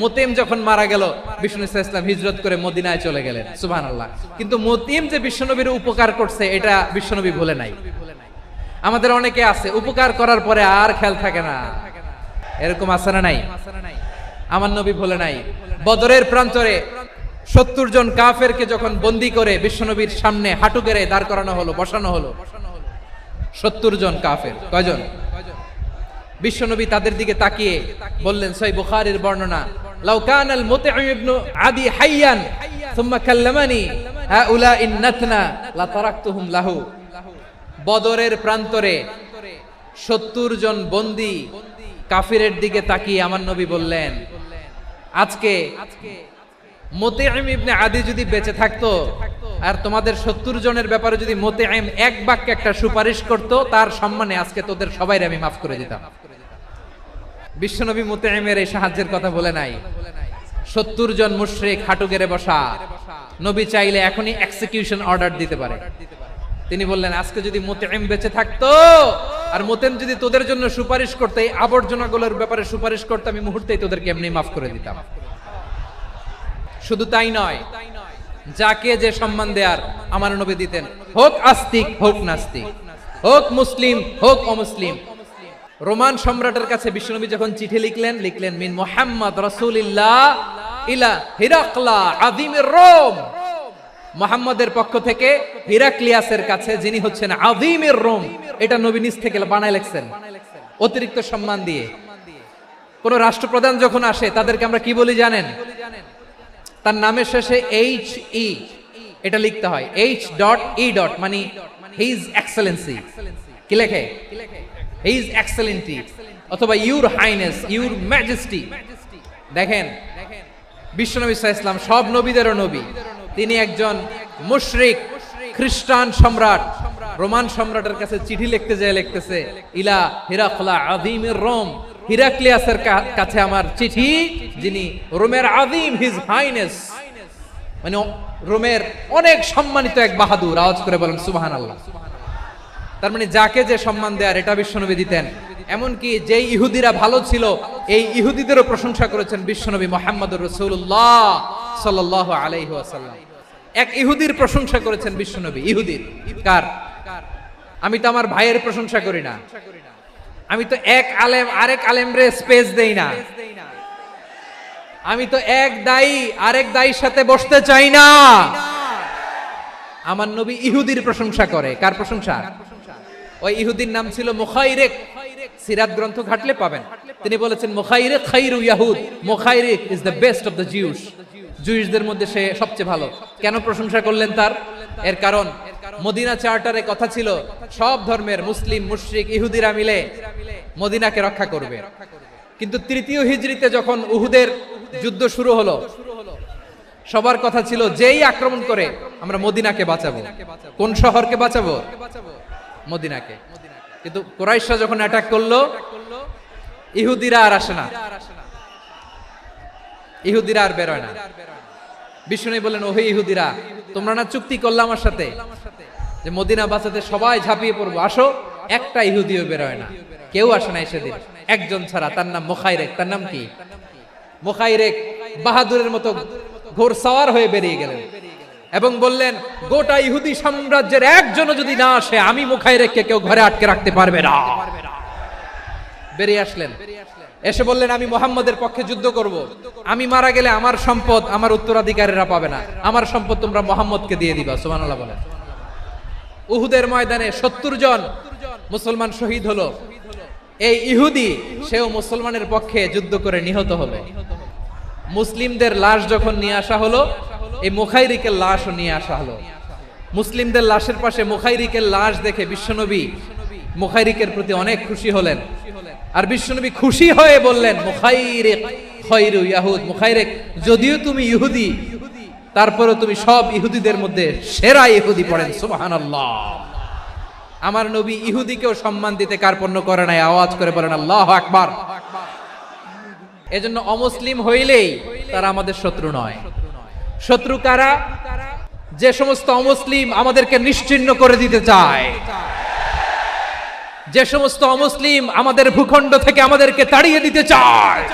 মুতঈম যখন মারা গেল, বিষ্ণু ইসলাম হিজরত করে মদিনায় চলে গেলেন। সুবহানাল্লাহ। কিন্তু মুতঈম যে বিশ্বনবীর উপকার করছে এটা বিশ্বনবী ভুলে নাই। আমাদের অনেকে আছে উপকার করার পরে আর খেয়াল থাকে না, এরকম আছে না নাই? আমার নবী ভুলে নাই। বদরের প্রান্তরে 70 জন কাফেরকে যখন বন্দী করে বিশ্বনবীর সামনে হাঁটু গেড়ে দাঁড় করানো হলো, বসানো হলো, 70 জন কাফের। কয়জন? বিশ্বনবী তাদের দিকে তাকিয়ে বললেন, সহিহ বুখারীর বর্ণনা, লাউ কানাল মুতঈম ইবনে আদি হাইয়ান সুম্মা কাল্লামানি হাউলা ইন্নাতনা লা তারাকতুহুম লাহু। বদরের প্রান্তরে 70 জন বন্দী কাফিরের দিকে তাকিয়ে আমার নবী বললেন, আজকে মুতঈম ইবনে আদি যদি বেঁচে থাকতো আর তোমাদের 70 জনের ব্যাপারে যদি মুতঈম এক বাক্যে একটা সুপারিশ করত, তার সম্মানে আজকে তোদের সবাইকে আমি মাফ করে দিতাম। বিশ্বনবী মুতঈমের এই সাহায্যের কথা বলে নাই। 70 জন মুশরিক হাঁটু গেড়ে বসা, নবী চাইলে এখনই এক্সিকিউশন অর্ডার দিতে পারে। তিনি বললেন, আজকে যদি মুতঈম বেঁচে থাকতো আর মুতঈম যদি তোদের জন্য সুপারিশ করতে, এই আবর্জনাগুলোর ব্যাপারে সুপারিশ করতে, আমি মুহূর্তেই তোদেরকে এমনি মাফ করে দিতাম। শুধু তাই নয়, যাকে যে সম্মান দেয়ার আমার নবী দিতেন, হোক আস্তিক হোক নাস্তিক, হোক মুসলিম হোক অমুসলিম। রোমান সম্রাটের কাছে বিশ্বনবী যখন চিঠি লিখলেন মিন মুহাম্মদ রাসূলিল্লাহ ইলা হিরাকলা আযীমির রোম, মুহাম্মদের পক্ষ থেকে হিরাক্লিয়াসের কাছে, যিনি হচ্ছেন আযীমির রোম। এটা নবী নিজ থেকে বানায় লিখছেন, অতিরিক্ত সম্মান দিয়ে। কোন রাষ্ট্রপ্রধান যখন আসে তাদেরকে আমরা কি বলি জানেন? তার নামের শেষে HE এটা লিখতে হয়, H.E. মানে হিজ এক্সেলেন্সি। কি লেখে? হিজ এক্সেলেন্টি অথবা ইউর হাইনেস, ইউর ম্যাজেস্টি। দেখেন, বিশ্বনবী সাল্লাল্লাহু আলাইহি ওয়াসাল্লাম সব নবীদেরও নবী। তিনি একজন মুশরিক খ্রিস্টান সম্রাট, রোমান সম্রাটের কাছে চিঠি লিখতে যায়, লিখতেছে ইলা হিরাকলা আযীমির রোম, হিরাক্লিয়াসের কাছে আমার চিঠি, যিনি রোমের আযীম, হিজ হাইনেস, মানে রোমের অনেক সম্মানিত এক বাহাদুর। আওয়াজ করে বলেন সুবহানাল্লাহ। তার মানে যাকে যে সম্মান দেয়ার এটা বিশ্বনবী দিতেন। এমনকি যেই ইহুদিরা ভালো ছিল, এই ইহুদিদেরও প্রশংসা করেছেন বিশ্বনবী মুহাম্মদুর রাসূলুল্লাহ সাল্লাল্লাহু আলাইহি ওয়াসাল্লাম। এক ইহুদির প্রশংসা করেছেন বিশ্বনবী। ইহুদির কার? আমি তো আমার ভাইয়ের প্রশংসা করি না, আমি তো এক আলেম আরেক আলেমরে স্পেস দেই না, আমি তো এক দায়ী আরেক দায়ীর সাথে বসতে চাই না। আমার নবী ইহুদির প্রশংসা করে। কার প্রশংসা? ওই ইহুদির নাম ছিল মুখাইরিক। সিরাত গ্রন্থ ঘাটলে পাবেন। তিনি বলেছেন মুখাইরিক খাইরু ইয়াহুদ, Mukhayriq is the best of the Jews. জুইশদের মধ্যে সে সবচেয়ে ভালো। কেন প্রশংসা করলেন তার? এর কারণ মদিনা চার্টারে কথা ছিল সব ধর্মের মুসলিম, মুশরিক, ইহুদিরা মিলে মদিনাকে রক্ষা করবে। কিন্তু তৃতীয় হিজরিতে যখন উহুদের যুদ্ধ শুরু হলো, সবার কথা ছিল যেই আক্রমণ করে আমরা মদিনাকে বাঁচাবো। কোন শহরকে বাঁচাবো? মদিনাকে। কিন্তু কুরাইশরা যখন অ্যাটাক করলো, ইহুদিরা আর আসে না, ইহুদিরা আর বেরোয় না। বিষ্ণু বললেন, ওহে ইহুদিরা, তোমরা না চুক্তি করলে আমার সাথে যে মদিনা বাঁচাতে সবাই ঝাঁপিয়ে পড়বো, আসো। একটা ইহুদিও বেরোয় না, কেউ আসে না সেদিন, একজন ছাড়া। তার নাম মুখাইরেক। তার নাম কি? মুখাইরেক বাহাদুরের মতো ঘোড়সাওয়ার হয়ে বেরিয়ে গেলেন এবং বললেন, গোটা ইহুদি সাম্রাজ্যের একজনও যদি না আসে, আমি মুখাইরেককে কেউ ঘরে আটকে রাখতে পারবে না। বেরিয়ে আসলেন, এসে বললেন, আমি মুহাম্মদের পক্ষে যুদ্ধ করব। আমি মারা গেলে আমার সম্পদ আমার উত্তরাধিকারীরা পাবে না, আমার সম্পদ তোমরা মুহাম্মদকে দিয়ে দিবা। সুবহানাল্লাহ বলেন। উহুদের ময়দানে 70 জন মুসলমান শহীদ হলো। এই ইহুদি, সেও মুসলমানের পক্ষে যুদ্ধ করে নিহত হলো। মুসলিমদের লাশ যখন নিয়ে আসা হলো, এই মুখাইরিকের লাশও নিয়ে আসা হলো। মুসলিমদের লাশের পাশে মুখাইরিকের লাশ দেখে বিশ্বনবী মুখাইরিকের প্রতি অনেক খুশি হলেন। আর বিশ্বনবী খুশি হয়ে বললেন, মুখাইরিক খায়রু ইয়াহুদ, মুখাইরিক যদিও তুমি ইহুদি, তারপরে তুমি সব ইহুদিদের মধ্যে সেরা ইহুদি। পড়েন সুবহানাল্লাহ। আমার নবী ইহুদিকেও সম্মান দিতে কার্পণ্য করে নাই। আওয়াজ করে বলেন আল্লাহু আকবার। এজন্য অমুসলিম হইলেই তারা আমাদের শত্রু নয়। শত্রু কারা? যে সমস্ত অমুসলিম আমাদেরকে নিশ্চিহ্ন করে দিতে চায়, যে সমস্ত অমুসলিম আমাদের ভূখণ্ড থেকে আমাদেরকে তাড়িয়ে দিতে চায়,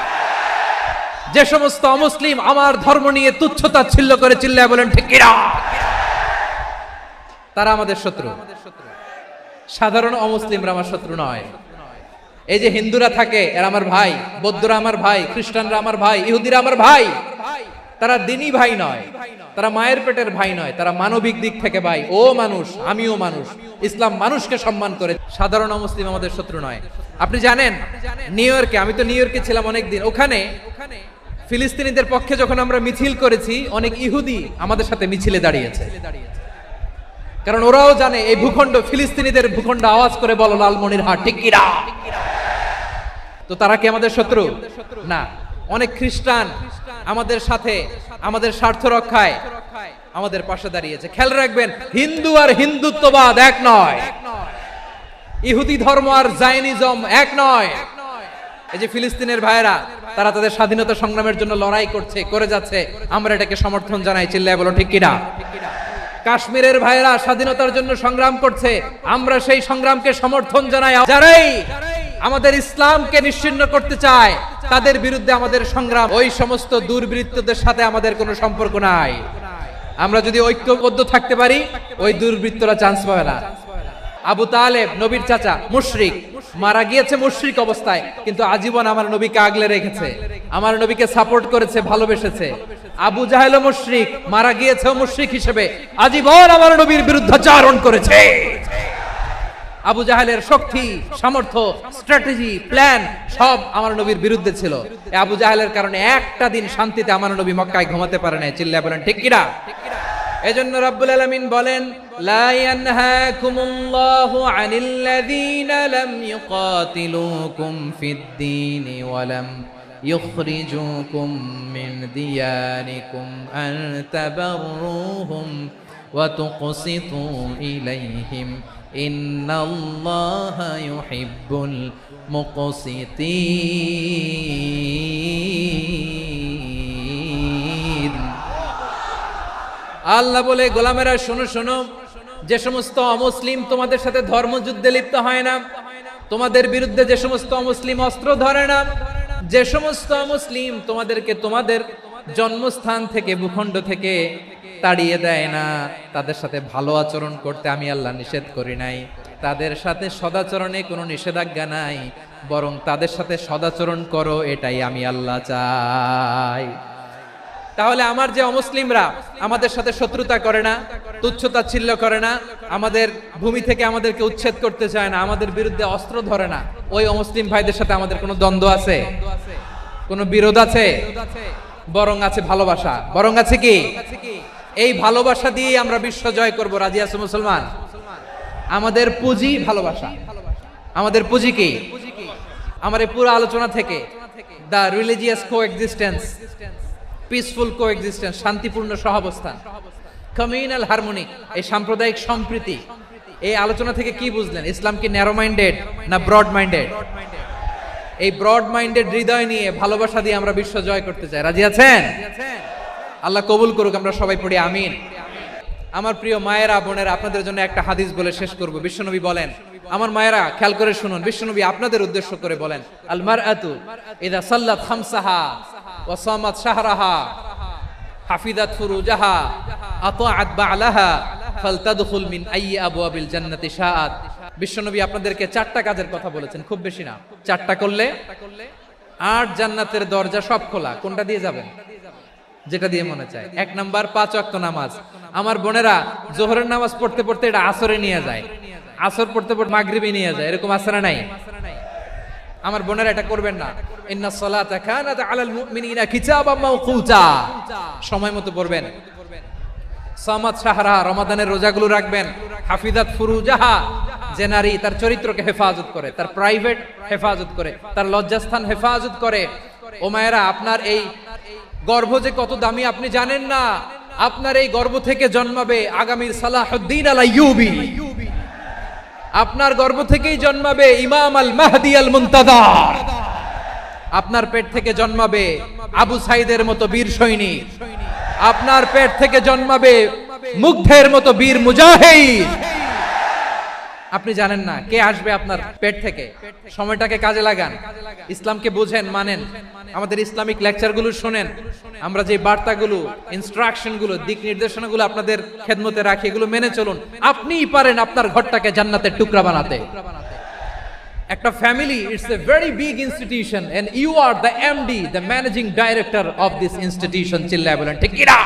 যে সমস্ত অমুসলিম আমার ধর্ম নিয়ে তুচ্ছতাচ্ছিল্য করে চিল্লায় বলেন ঠিক কিনা, তারা আমাদের শত্রু। সাধারণ অমুসলিমরা আমার শত্রু নয়। এই যে হিন্দুরা থাকে, এরা আমার ভাই, বৌদ্ধরা আমার ভাই, খ্রিস্টানরা আমার ভাই, ইহুদিরা আমার ভাই। তারা দিনী ভাই নয়, তারা মায়ের পেটের ভাই নয়, তারা মানবিক দিক থেকে ভাই। ও মানুষ, আমিও মানুষ। ইসলাম মানুষকে সম্মান করে। সাধারণ মুসলিম আমাদের শত্রু নয়। আপনি জানেন নিউ ইয়র্কে, আমি তো নিউ ইয়র্কে ছিলাম অনেকদিন, ওখানে ফিলিস্তিনিদের পক্ষে যখন আমরা মিছিল করেছি, অনেক ইহুদি আমাদের সাথে মিছিলে দাঁড়িয়েছে। কারণ ওরাও জানে এই ভূখণ্ড ফিলিস্তিনিদের ভূখণ্ড। আওয়াজ করে বলো লালমনিরহাট ঠিক কি না? তো তারা কি আমাদের শত্রু? না। অনেক খ্রিস্টান আমাদের সাথে, আমাদের স্বার্থ রক্ষায় আমাদের পাশে দাঁড়িয়েছে। খেয়াল রাখবেন, হিন্দু আর হিন্দুত্ববাদ এক নয়, ইহুদি ধর্ম আর জায়নিজম এক নয়। এই যে ফিলিস্তিনের ভাইয়েরা, তারা তাদের স্বাধীনতা সংগ্রামের জন্য লড়াই করছে, করে যাচ্ছে, আমরা এটাকে সমর্থন জানাই। চিল্লায় বলো ঠিক কিনা? কাশ্মীরের ভাইয়েরা স্বাধীনতার জন্য সংগ্রাম করছে, আমরা সেই সংগ্রামকে সমর্থন জানাই। যারাই আমাদের ইসলামকে নিশ্চিহ্ন করতে চায়, তাদের বিরুদ্ধে আমাদের সংগ্রাম। ওই সমস্ত দুর্বৃত্তদের সাথে আমাদের কোনো সম্পর্ক নাই। আমরা যদি ঐক্যবদ্ধ থাকতে পারি, ওই দুর্বৃত্তরা চান্স পাবে না। আবু তালেব নবীর চাচা, মুশরিক, মারা গিয়েছে মুশরিক অবস্থায়, কিন্তু আজীবন আমার নবীকে আগলে রেখেছে, আমার নবীকে সাপোর্ট করেছে, ভালোবেসেছে। আবু জাহেল মুশরিক, মারা গিয়েছে মুশরিক হিসেবে, আজীবন আমার নবীর বিরুদ্ধাচারণ করেছে। আবু জাহেলের শক্তি, সামর্থ্য, স্ট্র্যাটেজি, প্ল্যান সব আমার নবীর বিরুদ্ধে ছিল। আবু জাহেলের কারণে একটা দিন শান্তিতে আমার নবী মক্কায় ঘুমাতে পারে নাই। চিল্লায় বলেন ঠিক কিনা? এজন্য রব্বুল আলামিন বলেন, লা ইয়ানহাকুমুল্লাহু আনিল্লাযীনা লাম ইউকাতিলুকুম ফিদ-দীনি ওয়া লাম ইখরিজুকুম মিন দিয়ারিকুম আন তাবাররুহুম ওয়া তুকসিতু ইলাইহিম ইন্নাল্লাহা ইউহিব্বুল মুকসিতিন। আল্লাহ বলে, গোলামেরা শোনো শোনো, যে সমস্ত অমুসলিম তোমাদের সাথে ধর্মযুদ্ধে লিপ্ত হয় না, তোমাদের বিরুদ্ধে যে সমস্ত অমুসলিম অস্ত্র ধরে না, যে সমস্ত অমুসলিম তোমাদেরকে তোমাদের জন্মস্থান থেকে, ভূখণ্ড থেকে তাড়িয়ে দেয় না, তাদের সাথে ভালো আচরণ করতে আমি আল্লাহ নিষেধ করি নাই। তাদের সাথে সদাচরণে কোনো নিষেধাজ্ঞা নাই, বরং তাদের সাথে সদাচরণ করো, এটাই আমি আল্লাহ চাই। তাহলে আমার যে অমুসলিমরা আমাদের সাথে শত্রুতা করে না, তুচ্ছতাচ্ছিল্য করে না, আমাদের ভূমি থেকে আমাদেরকে উচ্ছেদ করতে চায় না, আমাদের বিরুদ্ধে অস্ত্র ধরে না, ওই অমুসলিম ভাইদের সাথে আমাদের কোনো দ্বন্দ্ব আছে? কোনো বিরোধ আছে? বরং আছে ভালোবাসা। বরং আছে কি? এই ভালোবাসা দিয়ে আমরা বিশ্ব জয় করব। রাজি আছো মুসলমান? আমাদের পুঁজি ভালোবাসা। আমাদের পুঁজি কি? আমার এই পুরো আলোচনা থেকে দা রিলিজিয়াস কোএক্সিস্টেন্স, পিসফুল কোএক্সিস্টেন্স, শান্তিপূর্ণ সহাবস্থান, কমিউনাল হারমোনি, এই সাম্প্রদায়িক সম্প্রীতি, এই আলোচনা থেকে কি বুঝলেন? ইসলাম কি ন্যারো মাইন্ডেড না ব্রড মাইন্ডেড? এই ব্রড মাইন্ডেড হৃদয় নিয়ে, ভালোবাসা দিয়ে আমরা বিশ্ব জয় করতে চাই। রাজি আছেন? আল্লাহ কবুল করুক। আমরা সবাই পড়ি আমিন। আমার প্রিয় মায়েরা, বোনেরা, আপনাদের জন্য একটা হাদিস বলে শেষ করব। বিশ্বনবী বলেন, আমার মায়েরা খেয়াল করে শুনুন, বিশ্বনবী আপনাদের উদ্দেশ্য করে বলেন, আল মারআতু ইযা সাল্লাত খামসাহা ওয়া সামাত শাহরাহা হাফিজাত ফুরুজাহা আতাআত বা'লাহা ফালতাদখুল মিন আইয়ি আবওয়াবিল জান্নাতি শাআত। বিশ্বনবী আপনাদেরকে 4টা কাজের কথা বলেছেন, খুব বেশি না। 4টা করলে 8 জান্নাতের দরজা সব খোলা। কোনটা দিয়ে যাবেন? যেটা দিয়ে মনে চায়। 1 নাম্বার 5 ওয়াক্ত নামাজ। আমার বোনেরা জোহরের নামাজ পড়তে পড়তে এটা আসরে নিয়ে যায়, আসর পড়তে পড়তে মাগরিবে নিয়ে যায়, এরকম আছে না নাই? আমার বোনেরা এটা করবেন না। ইন্নাস সালাতা কানাত আলাল মুমিনিনা কিতাবাম মাওকুতা, সময় মতো পড়বেন। সামাত শাহরা, রমাদানের রোজাগুলো রাখবেন। হাফিজাত ফুরুজাহা, যে নারী তার চরিত্রকে হেফাজত করে, তার প্রাইভেট হেফাজত করে, তার লজ্জাস্থান হেফাজত করে। ও মায়েরা, আপনার এই গর্ভ যে কত দামি আপনি জানেন না। আপনার এই গর্ভ থেকে জন্মাবে আগামীর সালাহুদ্দিন আল আইয়ুবী। আপনার গর্ভ থেকেই জন্মাবে ইমাম আল মাহদি আল মুনতাজার। আপনার পেট থেকে জন্মাবে আবু সাইদের মতো বীর সৈনিক। আপনার পেট থেকে জন্মাবে মুগ্ধের মতো বীর মুজাহিদ। আপনি জানেন না কে আসবে আপনার পেট থেকে। সময়টাকে কাজে লাগান, ইসলামকে বুঝেন, মানেন, আমাদের ইসলামিক লেকচারগুলো শোনেন। আমরা যে বার্তাগুলো, ইনস্ট্রাকশনগুলো, দিক নির্দেশনাগুলো আপনাদের খেদমতে রাখি, এগুলো মেনে চলুন। আপনিই পারেন আপনার ঘরটাকে জান্নাতের টুকরা বানাতে। একটা family it's a very big institution and you are the MD the managing director of this institution. চিল্লায় বলেন ঠিক কিনা?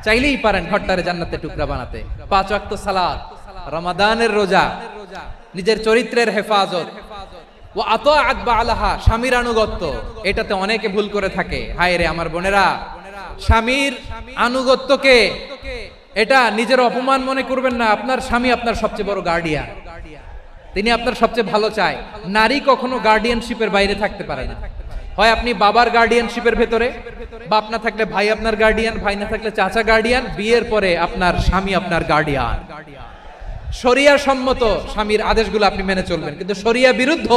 চাইলেই পারেন ঘরটারে জান্নাতের টুকরা বানাতে। 5 ওয়াক্ত সালাত, রমাদানের রোজা, নিজের চরিত্রের হেফাজত, ও আতাআত বালাহা, স্বামীর আনুগত্য। এটাতে অনেকে ভুল করে থাকে। হায় রে আমার বোনেরা, স্বামীর আনুগত্যকে এটা নিজের অপমান মনে করবেন না। আপনার স্বামী আপনার সবচেয়ে বড় গার্ডিয়ান, তিনি আপনার সবচেয়ে ভালো চায়। নারী কখনো গার্ডিয়ানশিপের বাইরে থাকতে পারে না। হয় আপনি বাবার গার্ডিয়ানশিপের ভেতরে, বাপ না থাকলে ভাই আপনার গার্ডিয়ান, ভাই না থাকলে চাচা গার্ডিয়ান, বিয়ের পরে আপনার স্বামী আপনার গার্ডিয়ান। শরিয়া সম্মত স্বামীর আদেশগুলো আপনি মেনে চলবেন, কিন্তু শরিয়া বিরুদ্ধ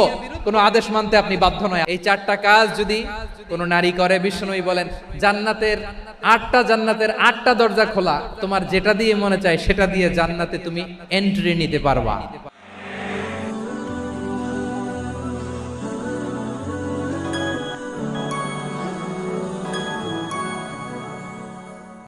কোনো আদেশ মানতে আপনি বাধ্য নয়। এই 4টা কাজ যদি কোনো নারী করে, বিষ্ণুই বলেন জান্নাতের 8টা দরজা খোলা, তোমার যেটা দিয়ে মনে চায় সেটা দিয়ে জান্নাতে তুমি এন্ট্রি নিতে পারবা।